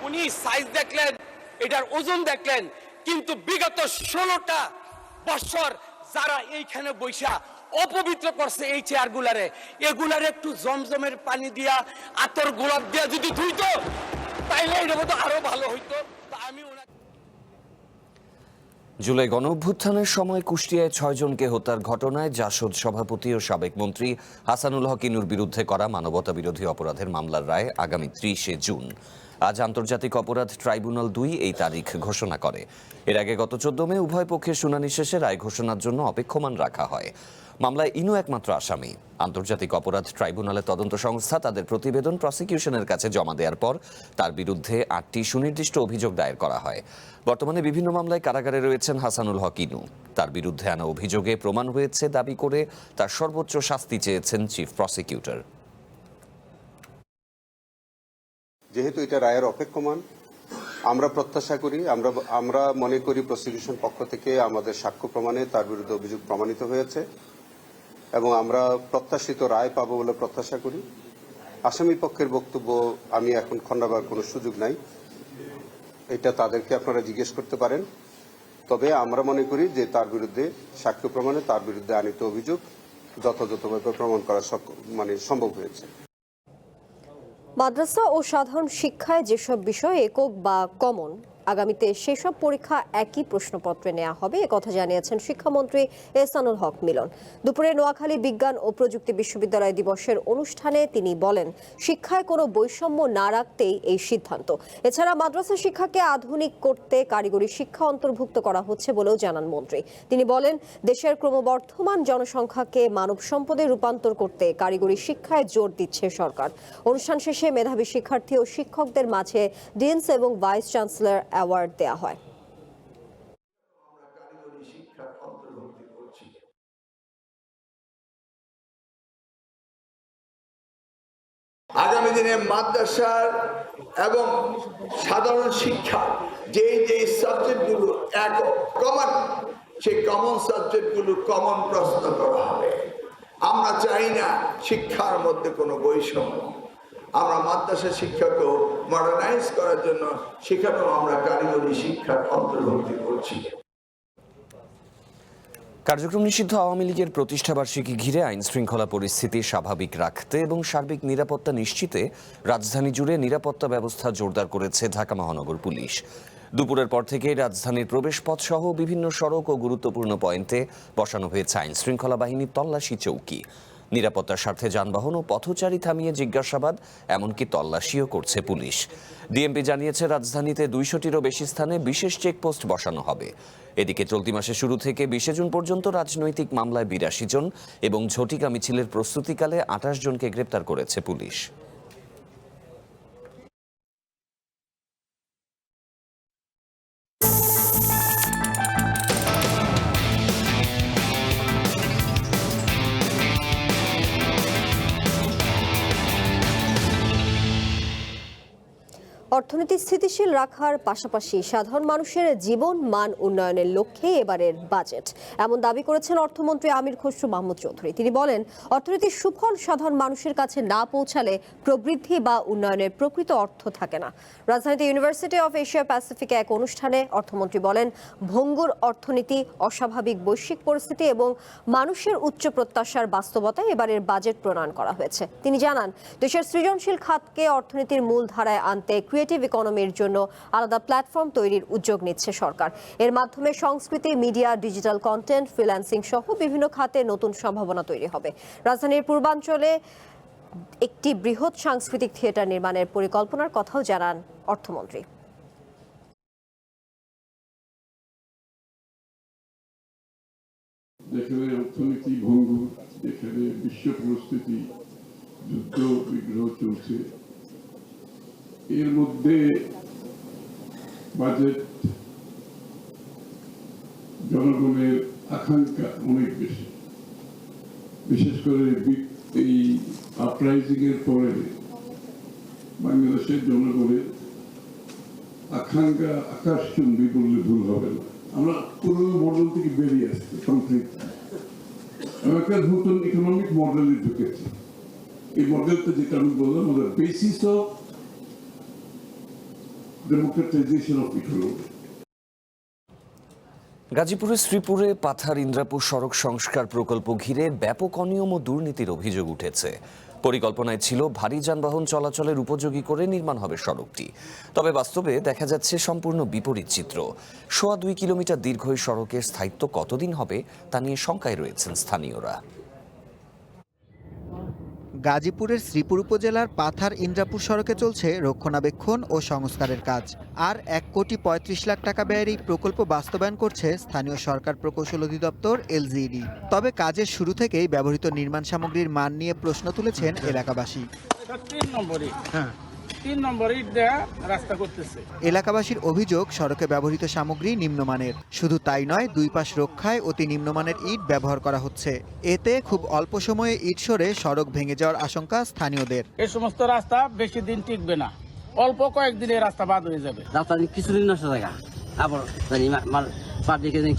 উনি সাইজ দেখলেন, এটার ওজন দেখলেন, কিন্তু বিগত 16টা বছর যারা এইখানে বৈশা অপবিত্র করছে এই চেয়ারগুলারে, এগুলারে একটু জমজমের পানি দিয়া আতর গোলাপ দিয়া যদি ধুইতো তাইলে এটা তো আরো ভালো হইতো। জুলাই গণঅভ্যুত্থানের সময় কুষ্টিয়ায় 6 জনকে হত্যার ঘটনায় জাসদ সভাপতি ও সাবেক মন্ত্রী হাসানুল হক ইনুর বিরুদ্ধে করা মানবতা বিরোধী অপরাধের মামলার রায় আগামী 30 জুন। আজ আন্তর্জাতিক অপরাধ ট্রাইব্যুনাল 2 এই তারিখ ঘোষণা করে। এর আগে গত 14 মে উভয় পক্ষের শুনানি শেষে রায় ঘোষণার জন্য অপেক্ষমান রাখা হয়। মামলায় ইনু একমাত্র আসামি। আন্তর্জাতিক অপরাধ ট্রাইব্যুনালের তদন্ত সংস্থা তাদের প্রতিবেদন প্রসিকিউশনের কাছে জমা দেওয়ার পর তার বিরুদ্ধে 8টি সুনির্দিষ্ট অভিযোগ দায়ের করা হয়। বর্তমানে বিভিন্ন মামলায় কারাগারে রয়েছেন হাসানুল হক ইনু। তার বিরুদ্ধে আনা অভিযোগে প্রমাণ হয়েছে দাবি করে তার সর্বোচ্চ শাস্তি চেয়েছেন চিফ প্রসিকিউটর। যেহেতু এটা রায়ের অপেক্ষমান, আমরা প্রত্যাশা করি, আমরা মনে করি প্রসিকিউশন পক্ষ থেকে আমাদের সাক্ষ্য প্রমাণে তার বিরুদ্ধে অভিযোগ প্রমাণিত হয়েছে এবং আমরা প্রত্যাশিত রায় পাবো বলে প্রত্যাশা করি। আসামি পক্ষের বক্তব্য আমি এখন খণ্ডাবার কোনো সুযোগ নাই, এটা তাদেরকে আপনারা জিজ্ঞেস করতে পারেন। তবে আমরা মনে করি যে তার বিরুদ্ধে সাক্ষ্য প্রমাণে তার বিরুদ্ধে আনিত অভিযোগ যথাযথভাবে প্রমাণ করা সম্ভব হয়েছে। মাদ্রাসা ও সাধারণ শিক্ষায় যেসব বিষয় একক বা কমন, আগামীতে সেসব পরীক্ষা একই প্রশ্নপত্রে নেওয়া হবে, একথা জানিয়েছেন শিক্ষামন্ত্রী এহসানুল হক মিলন। দুপুরে নোয়াখালী বিজ্ঞান ও প্রযুক্তি বিশ্ববিদ্যালয় দিবসের অনুষ্ঠানে তিনি বলেন, শিক্ষায় কোনো বৈষম্য না রাখতেই এই সিদ্ধান্ত। এছাড়া মাদ্রাসা শিক্ষাকে আধুনিক করতে কারিগরি শিক্ষা অন্তর্ভুক্ত করা হচ্ছে বলেও জানান মন্ত্রী। তিনি বলেন, দেশের ক্রমবর্ধমান জনসংখ্যাকে মানব সম্পদে রূপান্তর করতে কারিগরি শিক্ষায় জোর দিচ্ছে সরকার। অনুষ্ঠান শেষে মেধাবী শিক্ষার্থী ও শিক্ষকদের মাঝে ডিনস এবং ভাইস চ্যান্সেলর অ্যাওয়ার্ড দেয়া হয়। আগামী দিনে মাদ্রাসার এবং সাধারণ শিক্ষা যে সাবজেক্টগুলো কমন, সেই কমন সাবজেক্টগুলো কমন প্রশ্ন করা হবে। আমরা চাই না শিক্ষার মধ্যে কোনো বৈষম্য। আমরা মাদ্রাসা শিক্ষাকেও মডার্নাইজ করার জন্য সেখানেও আমরা কারিগরি শিক্ষার অন্তর্ভুক্তি করছি। কার্যক্রম নিষিদ্ধ আওয়ামী লীগের প্রতিষ্ঠাবার্ষিকী ঘিরে আইন শৃঙ্খলা পরিস্থিতি স্বাভাবিক রাখতে এবং সার্বিক নিরাপত্তা নিশ্চিতে রাজধানী জুড়ে নিরাপত্তা ব্যবস্থা জোরদার করেছে ঢাকা মহানগর পুলিশ। দুপুরের পর থেকে রাজধানীর প্রবেশপথ সহ বিভিন্ন সড়ক ও গুরুত্বপূর্ণ পয়েন্টে বসানো হয়েছে আইন শৃঙ্খলা বাহিনীর তল্লাশি চৌকি। নিরাপত্তার স্বার্থে যানবাহন ও পথচারী থামিয়ে জিজ্ঞাসাবাদ এমনকি তল্লাশিও করছে পুলিশ। ডিএমপি জানিয়েছে রাজধানীতে 200টিরও বেশি স্থানে বিশেষ চেকপোস্ট বসানো হবে। এদিকে চলতি মাসের শুরু থেকে 20 জুন পর্যন্ত রাজনৈতিক মামলায় 82 জন এবং ঝটিকা মিছিলের প্রস্তুতিকালে 28 জনকে গ্রেপ্তার করেছে পুলিশ। অর্থনীতি স্থিতিশীল রাখার পাশাপাশি সাধারণ মানুষের জীবন মান উন্নয়নের লক্ষ্যে এবারের বাজেট, এমন দাবি করেছেন অর্থমন্ত্রী আমির খসরু মাহমুদ চৌধুরী। তিনি বলেন, অর্থনীতির সুফল সাধারণ মানুষের কাছে না পৌঁছালে প্রবৃদ্ধি বা উন্নয়নের প্রকৃত অর্থ থাকে না। রাজধানীতে ইউনিভার্সিটি অফ এশিয়া প্যাসিফিকে এক অনুষ্ঠানে অর্থমন্ত্রী বলেন, ভঙ্গুর অর্থনীতি, অস্বাভাবিক বৈশ্বিক পরিস্থিতি এবং মানুষের উচ্চ প্রত্যাশার বাস্তবতায় এবারের বাজেট প্রণয়ন করা হয়েছে। তিনি জানান, দেশের সৃজনশীল খাতকে অর্থনীতির মূল ধারায় আনতে ক্রিয়েটিভ ইকোনমির জন্য আলাদা প্ল্যাটফর্ম তৈরির উদ্যোগ নিচ্ছে সরকার। এর মাধ্যমে সংস্কৃতি, মিডিয়া, ডিজিটাল কন্টেন্ট, ফ্রিল্যান্সিং সহ বিভিন্ন খাতে নতুন সম্ভাবনা তৈরি হবে। রাজধানীর পূর্বাঞ্চলে একটি বৃহৎ সাংস্কৃতিক থিয়েটার নির্মাণের পরিকল্পনার কথাও জানান অর্থমন্ত্রী। যেখানে অর্থনীতি ভঙ্গুর, যেখানে বিশ্ব পরিস্থিতি, যুদ্ধ বিগ্রহ চলছে, এর মধ্যে বাজেট জনগণের আকাঙ্ক্ষা অনেক বেশি। বিশেষ করে এই আপরাইজিং এর পরে বাংলাদেশের জনগণের আকাঙ্ক্ষা আকাশচুম্বী বললে ভুল হবে না। আমরা পুরো মডেল থেকে বেরিয়ে আসছি, কমপ্লিট একটা নতুন ইকোনমিক মডেলে ঢুকেছি। এই মডেলটা যেটা আমি বললাম, আমাদের basis of democratisation of economy. গাজীপুরের শ্রীপুরে পাথার ইন্দ্রাপুর সড়ক সংস্কার প্রকল্প ঘিরে ব্যাপক অনিয়ম ও দুর্নীতির অভিযোগ উঠেছে। পরিকল্পনায় ছিল ভারী যানবাহন চলাচলের উপযোগী করে নির্মাণ হবে সড়কটি, তবে বাস্তবে দেখা যাচ্ছে সম্পূর্ণ বিপরীত চিত্র। 2.25 কিলোমিটার দীর্ঘ এই সড়কের স্থায়িত্ব কতদিন হবে তা নিয়ে শঙ্কায় রয়েছেন স্থানীয়রা। গাজীপুরের শ্রীপুর উপজেলার পাথার ইন্দ্রাপুর সড়কে চলছে রক্ষণাবেক্ষণ ও সংস্কারের কাজ। আর 1,35 লাখ টাকা ব্যয়ের এই প্রকল্প বাস্তবায়ন করছে স্থানীয় সরকার প্রকৌশল অধিদপ্তর এলজিইডি। তবে কাজের শুরু থেকেই ব্যবহৃত নির্মাণ সামগ্রীর মান নিয়ে প্রশ্ন তুলেছেন এলাকাবাসী। এলাকাবাসীর অভিযোগ, সড়কে ব্যবহৃত সামগ্রী নিম্নমানের। শুধু তাই নয়, দুই পাশ রক্ষায় অতি নিম্নমানের ইট ব্যবহার করা হচ্ছে। এতে খুব অল্প সময়ে ইট সরে সড়ক ভেঙে যাওয়ার আশঙ্কা স্থানীয়দের। এই সমস্ত রাস্তা বেশি দিন টিকবে না, অল্প কয়েকদিনে রাস্তা বাদ হয়ে যাবে। রাস্তা কিছুদিন নষ্ট জায়গা, আবার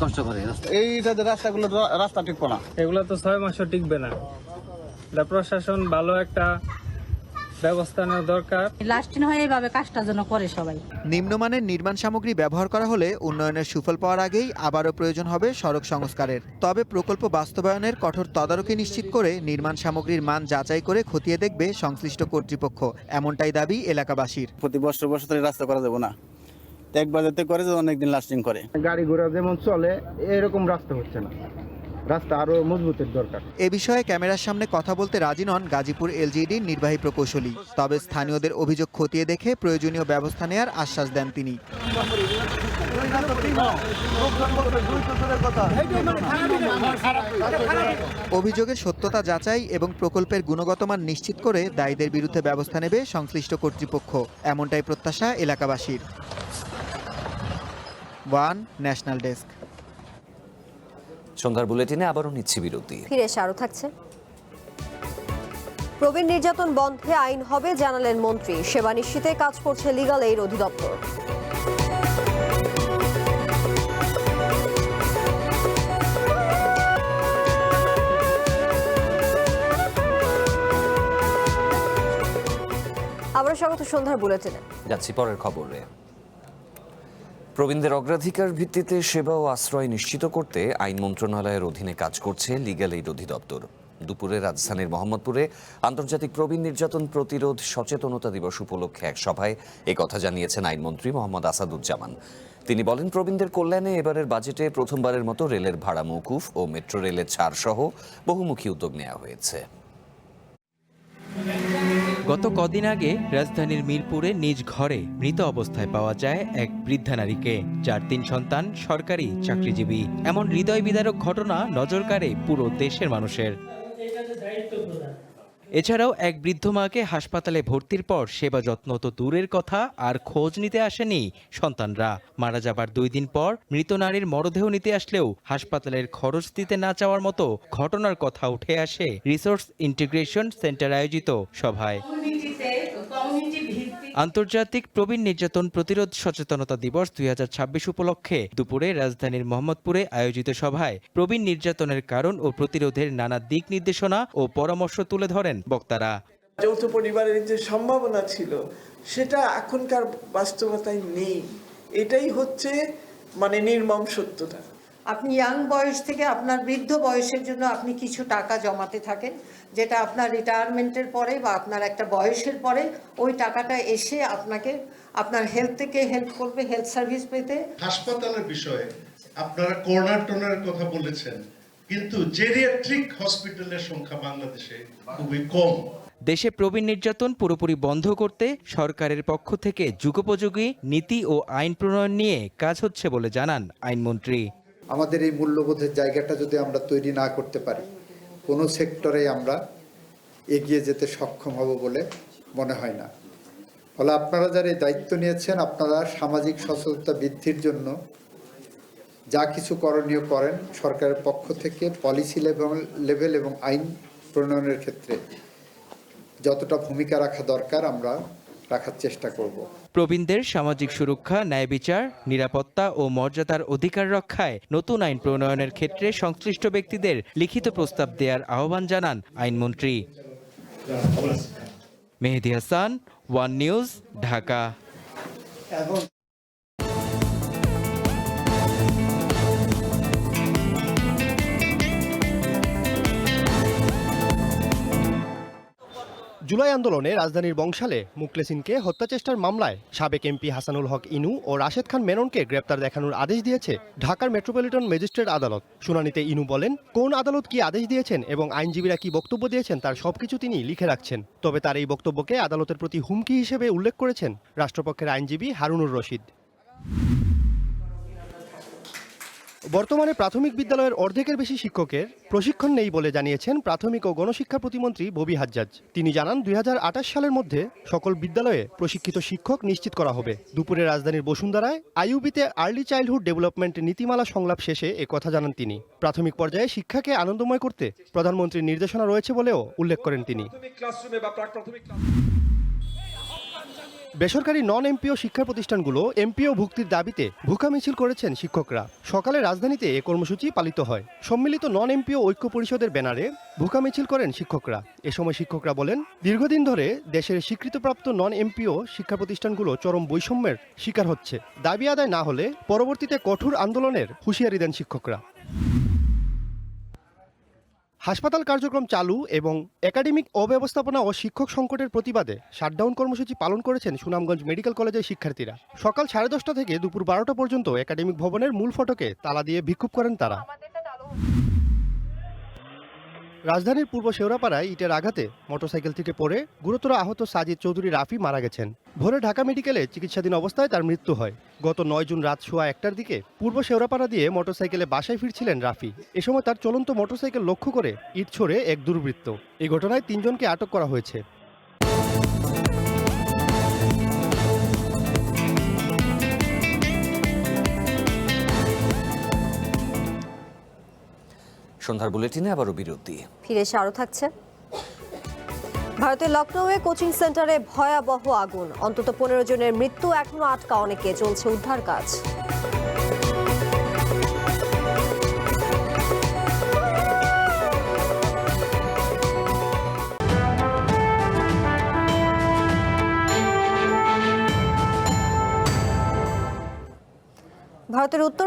কষ্ট করে এই রাস্তাগুলো রাস্তা টিকবো না, এগুলো তো 6 মাসও টিকবে না। প্রশাসন ভালো একটা ব্যবস্থা নেওয়া দরকার। লাস্টিং হয় এইভাবে কাজটা যেন করে সবাই। নিম্নমানের নির্মাণ সামগ্রী ব্যবহার করা হলে উন্নয়নের সুফল পাওয়ার আগেই আবারও প্রয়োজন হবে সড়ক সংস্কারের। তবে প্রকল্প বাস্তবায়নের কঠোর তদারকি নিশ্চিত করে নির্মাণ সামগ্রীর মান যাচাই করে খতিয়ে দেখবে সংশ্লিষ্ট কর্তৃপক্ষ, এমনটাই দাবি এলাকাবাসীর। প্রতি বছর রাস্তা করা যাবে না, একবার যাতে করে অনেকদিন লাস্টিং করে। গাড়ি ঘোড়া যেমন চলে এরকম রাস্তা হচ্ছে না, রাস্তা আরো মজবুতের দরকার। এ বিষয়ে ক্যামেরার সামনে কথা বলতে রাজি নন গাজীপুর এলজিইডির নির্বাহী প্রকৌশলী। তবে স্থানীয়দের অভিযোগ খতিয়ে দেখে প্রয়োজনীয় ব্যবস্থা নেওয়ার আশ্বাস দেন তিনি। অভিযোগের সত্যতা যাচাই এবং প্রকল্পের গুণগত মান নিশ্চিত করে দায়ীদের বিরুদ্ধে ব্যবস্থা নেবে সংশ্লিষ্ট কর্তৃপক্ষ, এমনটাই প্রত্যাশা এলাকাবাসীর। One national desk. সন্ধ্যার বুলেটিনে আবারও নিচ্ছি বিরতি। ফিরে এসে আরও থাকছে। প্রবীণ নির্যাতন বন্ধে আইন হবে জানালেন মন্ত্রী। সেবা নিশ্চিতে কাজ করছে লিগ্যাল এইড অধিদপ্তর। স্বাগত সন্ধ্যার বুলেটিনে। যাচ্ছি পরের খবরে। প্রবীণদের অগ্রাধিকার ভিত্তিতে সেবা ও আশ্রয় নিশ্চিত করতে আইন মন্ত্রণালয়ের অধীনে কাজ করছে লিগ্যাল এইড অধিদপ্তর। দুপুরে রাজধানীর মোহাম্মদপুরে আন্তর্জাতিক প্রবীণ নির্যাতন প্রতিরোধ সচেতনতা দিবস উপলক্ষে এক সভায় কথা জানিয়েছেন আইনমন্ত্রী মোহাম্মদ আসাদুজ্জামান। তিনি বলেন, প্রবীণদের কল্যাণে এবারের বাজেটে প্রথমবারের মতো রেলের ভাড়া মওকুফ ও মেট্রো রেলের ছাড় সহ বহুমুখী উদ্যোগ নেওয়া হয়েছে। গত কদিন আগে রাজধানীর মিরপুরে নিজ ঘরে মৃত অবস্থায় পাওয়া যায় এক বৃদ্ধা নারীকে, যার 3 সন্তান সরকারি চাকরিজীবী। এমন হৃদয় বিদারক ঘটনা নজর কাড়ে পুরো দেশের মানুষের। এছাড়াও এক বৃদ্ধ মাকে হাসপাতালে ভর্তির পর সেবা যত্ন তো দূরের কথা, আর খোঁজ নিতে আসেনি সন্তানরা। মারা যাবার 2 দিন পর মৃত নারীর মরদেহ নিতে আসলেও হাসপাতালের খরচ দিতে না চাওয়ার মতো ঘটনার কথা উঠে আসে রিসোর্স ইন্টিগ্রেশন সেন্টার আয়োজিত সভায়। আন্তর্জাতিক প্রবীণ নির্যাতন প্রতিরোধ সচেতনতা দিবস 2026 উপলক্ষে দুপুরে রাজধানীর মোহাম্মদপুরে আয়োজিত সভায় প্রবীণ নির্যাতনের কারণ ও প্রতিরোধের নানা দিক নির্দেশনা ও পরামর্শ তুলে ধরেন বক্তারা। যৌথ পরিবারের যে সম্ভাবনা ছিল সেটা এখনকার বাস্তবতায় নেই, এটাই হচ্ছে নির্মম সত্যতা। আপনি ইয়াং বয়স থেকে আপনার বৃদ্ধ বয়সের জন্য আপনি কিছু টাকা জমাতে থাকেন, যেটা আপনার রিটায়ারমেন্টের পরে বা আপনার একটা বয়সের পরে ওই টাকাটা এসে আপনাকে আপনার হেলথ থেকে হেল্প করবে, হেলথ সার্ভিস পেতে। হাসপাতালের বিষয়ে আপনারা কর্নার টর্নারের কথা বলেছেন, কিন্তু জেরিয়াট্রিক হসপিটালের সংখ্যা বাংলাদেশে খুবই কম। দেশে প্রবীণ নির্যাতন পুরোপুরি বন্ধ করতে সরকারের পক্ষ থেকে যুগোপযোগী নীতি ও আইন প্রণয়ন নিয়ে কাজ হচ্ছে বলে জানান আইনমন্ত্রী। আমাদের এই মূল্যবোধের জায়গাটা যদি আমরা তৈরি না করতে পারি, কোনো সেক্টরে আমরা এগিয়ে যেতে সক্ষম হব বলে মনে হয় না। ফলে আপনারা যারা এই দায়িত্ব নিয়েছেন, আপনারা সামাজিক সচেতনতা বৃদ্ধির জন্য যা কিছু করণীয় করেন, সরকারের পক্ষ থেকে পলিসি লেভেল এবং আইন প্রণয়নের ক্ষেত্রে যতটা ভূমিকা রাখা দরকার আমরা রাখার চেষ্টা করব। প্রবীণদের সামাজিক সুরক্ষা, ন্যায় বিচার, নিরাপত্তা ও মর্যাদার অধিকার রক্ষায় নতুন আইন প্রণয়নের ক্ষেত্রে সংশ্লিষ্ট ব্যক্তিদের লিখিত প্রস্তাব দেওয়ার আহ্বান জানান আইনমন্ত্রী। মেহেদী হাসান, ওয়ান নিউজ, ঢাকা। জুলাই আন্দোলনে রাজধানীর বংশালে মুখলেসিনকে হত্যাচেষ্টার মামলায় সাবেক এমপি হাসানুল হক ইনু ও রাশেদ খান মেননকে গ্রেপ্তার দেখানোর আদেশ দিয়েছে ঢাকার মেট্রোপলিটন ম্যাজিস্ট্রেট আদালত। শুনানিতে ইনু বলেন, কোন আদালত কি আদেশ দিয়েছেন এবং আইনজীবীরা কি বক্তব্য দিয়েছেন তার সবকিছু তিনি লিখে রাখছেন। তবে তার এই বক্তব্যকে আদালতের প্রতি হুমকি হিসেবে উল্লেখ করেছেন রাষ্ট্রপক্ষের আইনজীবী হারুনুর রশিদ। বর্তমানে প্রাথমিক বিদ্যালয়ের অর্ধেকের বেশি শিক্ষকের প্রশিক্ষণ নেই বলে জানিয়েছেন প্রাথমিক ও গণশিক্ষা প্রতিমন্ত্রী ববি হাজ্জাজ। তিনি জানান, 2028 সালের মধ্যে সকল বিদ্যালয়ে প্রশিক্ষিত শিক্ষক নিশ্চিত করা হবে। দুপুরে রাজধানীর বসুন্ধরায় আইইউবিতে আর্লি চাইল্ডহুড ডেভেলপমেন্ট নীতিমালা সংলাপ শেষে একথা জানান তিনি। প্রাথমিক পর্যায়ে শিক্ষাকে আনন্দময় করতে প্রধানমন্ত্রীর নির্দেশনা রয়েছে বলেও উল্লেখ করেন তিনি। বেসরকারি নন এমপিও শিক্ষা প্রতিষ্ঠানগুলো এমপিও ভুক্তির দাবিতে ভুকা মিছিল করেছেন শিক্ষকরা। সকালে রাজধানীতে এ কর্মসূচি পালিত হয়। সম্মিলিত নন এমপিও ঐক্য পরিষদের ব্যানারে ভুকা মিছিল করেন শিক্ষকরা। এ সময় শিক্ষকরা বলেন, দীর্ঘদিন ধরে দেশের স্বীকৃতিপ্রাপ্ত নন এমপিও শিক্ষা প্রতিষ্ঠানগুলো চরম বৈষম্যের শিকার হচ্ছে। দাবি আদায় না হলে পরবর্তীতে কঠোর আন্দোলনের হুঁশিয়ারি দেন শিক্ষকরা। হাসপাতাল কার্যক্রম চালু এবং একাডেমিক অব্যবস্থাপনা ও শিক্ষক সংকটের প্রতিবাদে শাটডাউন কর্মসূচি পালন করেছেন সুনামগঞ্জ মেডিকেল কলেজের শিক্ষার্থীরা। সকাল 10:30 থেকে দুপুর 12টা পর্যন্ত একাডেমিক ভবনের মূল ফটকে তালা দিয়ে বিক্ষোভ করেন তারা। রাজধানীর পূর্ব শেওড়াপাড়ায় ইটের আঘাতে মোটরসাইকেল থেকে পড়ে গুরুতর আহত সাজিদ চৌধুরী রাফি মারা গেছেন। ভোরে ঢাকা মেডিকেলে চিকিৎসাধীন অবস্থায় তার মৃত্যু হয়। গত 9 জুন রাত 1:15টার দিকে পূর্ব শেওড়াপাড়া দিয়ে মোটরসাইকেলে বাসায় ফিরছিলেন রাফি। এ সময় তার চলন্ত মোটরসাইকেল লক্ষ্য করে ইট ছোড়ে এক দুর্বৃত্ত। এই ঘটনায় 3 জনকে আটক করা হয়েছে। সন্ধ্যার বুলেটিনে আবারও বিরতি। ফিরে এসে আরও থাকছে। ভারতের লখনৌয়ে কোচিং সেন্টারে ভয়াবহ আগুন, অন্তত 15 জনের মৃত্যু, এখনো আটকা অনেকে, চলছে উদ্ধার কাজ।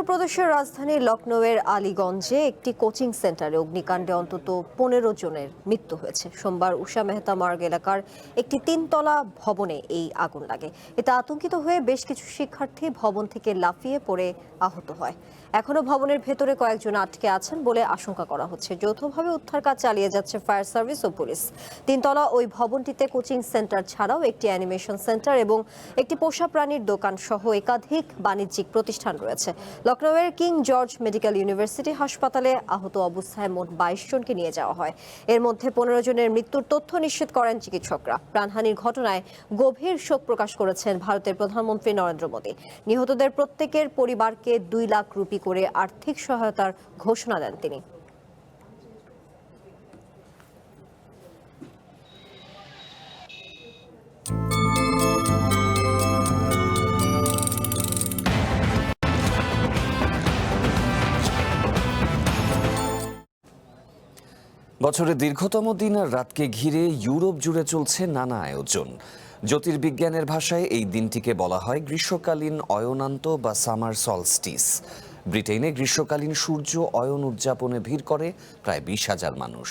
উত্তরপ্রদেশের রাজধানী লখনৌয়ের আলীগঞ্জে একটি কোচিং সেন্টারে অগ্নিকাণ্ডে অন্তত 15 জনের মৃত্যু হয়েছে। সোমবার উষা মেহতা মার্গ এলাকার একটি 3তলা ভবনে এই আগুন লাগে। এতে আতঙ্কিত হয়ে বেশ কিছু শিক্ষার্থী ভবন থেকে লাফিয়ে পড়ে আহত হয়। এখনো ভবনের ভেতরে কয়েকজন আটকে আছেন বলে আশঙ্কা করা হচ্ছে। যৌথভাবে উদ্ধার কাজ চালিয়ে যাচ্ছে ফায়ার সার্ভিস ও পুলিশ। 3তলা ওই ভবনটিতে কোচিং সেন্টার ছাড়াও একটি অ্যানিমেশন সেন্টার এবং একটি পোষা প্রাণীর দোকান সহ একাধিক বাণিজ্যিক প্রতিষ্ঠান রয়েছে। লখনৌয়ের কিং জর্জ মেডিকেল ইউনিভার্সিটি হাসপাতালে আহত অবস্থায় মোট 22 জনকে নিয়ে যাওয়া হয়। এর মধ্যে 15 জনের মৃত্যুর তথ্য নিশ্চিত করেন চিকিৎসকরা। প্রাণহানির ঘটনায় গভীর শোক প্রকাশ করেছেন ভারতের প্রধানমন্ত্রী নরেন্দ্র মোদী। নিহতদের প্রত্যেকের পরিবারকে 2 লাখ রুপি করে আর্থিক সহায়তার ঘোষণা দেন তিনি। বছরের দীর্ঘতম দিন আর রাতকে ঘিরে ইউরোপ জুড়ে চলছে নানা আয়োজন। জ্যোতির্বিজ্ঞানের ভাষায় এই দিনটিকে বলা হয় গ্রীষ্মকালীন অয়নান্ত বা সামার সলস্টিস। ব্রিটেনে গ্রীষ্মকালীন সূর্য অয়ন উদযাপনে ভিড় করে প্রায় 20,000 মানুষ।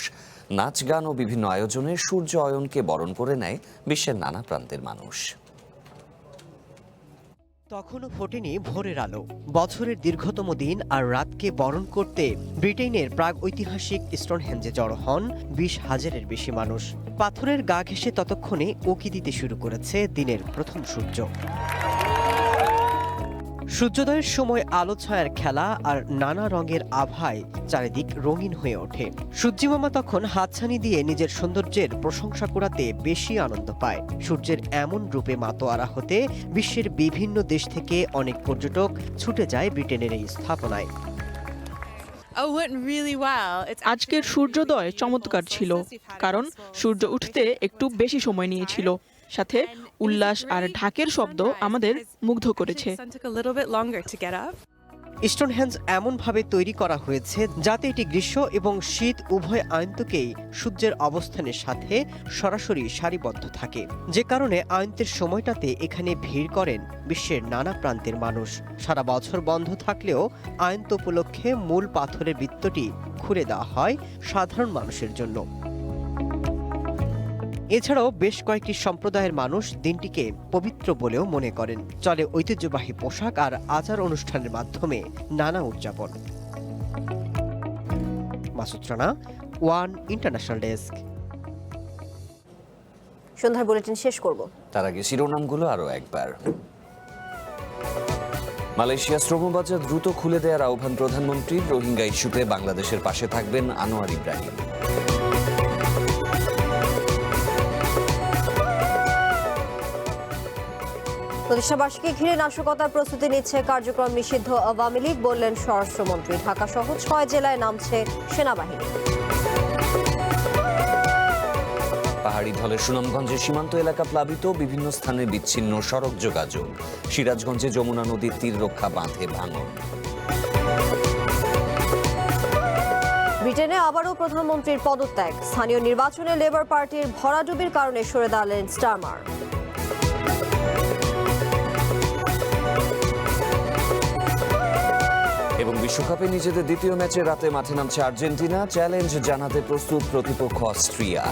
নাচ গান ও বিভিন্ন আয়োজনে সূর্য অয়নকে বরণ করে নেয় বিশ্বের নানা প্রান্তের মানুষ। তখনও ফোটেনি ভোরের আলো। বছরের দীর্ঘতম দিন আর রাতকে বরণ করতে ব্রিটেনের প্রাগ ঐতিহাসিক স্টোনহেঞ্জে জড়ো হন 20,000-এর বেশি মানুষ। পাথরের গা ঘেঁষে ততক্ষণে উঁকি দিতে শুরু করেছে দিনের প্রথম সূর্য। সূর্যোদয়ের সময় আলো ছায়ার খেলা আর নানা রঙের আভায় চারিদিক রঙিন হয়ে ওঠে। সূর্যিমামা তখন হাতছানি দিয়ে নিজের সৌন্দর্যের প্রশংসা করাতে বেশি আনন্দ পায়। সূর্যের এমন রূপে মাতোয়ারা হতে বিশ্বের বিভিন্ন দেশ থেকে অনেক পর্যটক ছুটে যায় ব্রিটেনের এই স্থাপনায়। আজকের সূর্যোদয় চমৎকার ছিল, কারণ সূর্য উঠতে একটু বেশি সময় নিয়েছিল। সাথে উল্লাস আর ঢাকের শব্দ আমাদের মুগ্ধ করেছে। স্টোনহেঞ্জ এমনভাবে তৈরি করা হয়েছে যাতে এটি গ্রীষ্ম এবং শীত উভয় আয়ন্তকেই সূর্যের অবস্থানের সাথে সরাসরি সারিবদ্ধ থাকে, যে কারণে আয়ন্তের সময়টাতে এখানে ভিড় করেন বিশ্বের নানা প্রান্তের মানুষ। সারা বছর বন্ধ থাকলেও আয়ন্ত উপলক্ষে মূল পাথরের বৃত্তটি খুলে দেওয়া হয় সাধারণ মানুষের জন্য। এছাড়াও বেশ কয়েকটি সম্প্রদায়ের মানুষ দিনটিকে পবিত্র বলেও মনে করেন। চলে ঐতিহ্যবাহী পোশাক আর আচার অনুষ্ঠানের মাধ্যমে নানা উদযাপন। Masud Rana, one international desk. সন্ধ্যার বুলেটিন শেষ করব, তার আগে শিরোনামগুলো আরো একবার। মালয়েশিয়া শ্রমবাজার দ্রুত খুলে দেওয়ার আহ্বান প্রধানমন্ত্রীর। রোহিঙ্গা ইস্যুতে বাংলাদেশের পাশে থাকবেন আনোয়ার ইব্রাহিম। প্রতিষ্ঠাবার্ষিকী ঘিরে নাশকতার প্রস্তুতি নিচ্ছে কার্যক্রম নিষিদ্ধ আওয়ামী লীগ, বললেন স্বরাষ্ট্রমন্ত্রী। ঢাকা সহ 6 জেলায় নামছে সেনাবাহিনী। পাহাড়ি ঢলে সুনামগঞ্জের সীমান্ত এলাকা প্লাবিত, বিভিন্ন স্থানে বিচ্ছিন্ন সড়ক যোগাযোগ। সিরাজগঞ্জে যমুনা নদীর তীর রক্ষা বাঁধে ভাঙন। ব্রিটেনে আবারও প্রধানমন্ত্রীর পদত্যাগ। স্থানীয় নির্বাচনে লেবার পার্টির ভরাডুবির কারণে সরে দাঁড়ালেন স্টারমার। এবং বিশ্বকাপে নিজেদের দ্বিতীয় ম্যাচে রাতে মাঠে নামছে আর্জেন্টিনা। চ্যালেঞ্জ জানাতে প্রস্তুত প্রতিপক্ষ অস্ট্রিয়া।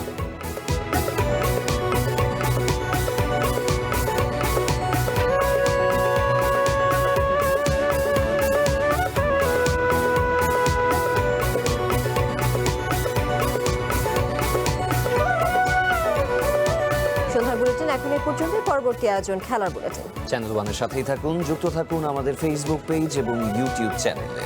সন্ধ্যার বুলেটিন এখন এই পর্যন্ত। পরবর্তী আয়োজন খেলার বুলেটিন। চ্যানেল ওয়ানের সাথেই থাকুন, যুক্ত থাকুন আমাদের ফেসবুক পেজ এবং ইউটিউব চ্যানেলে।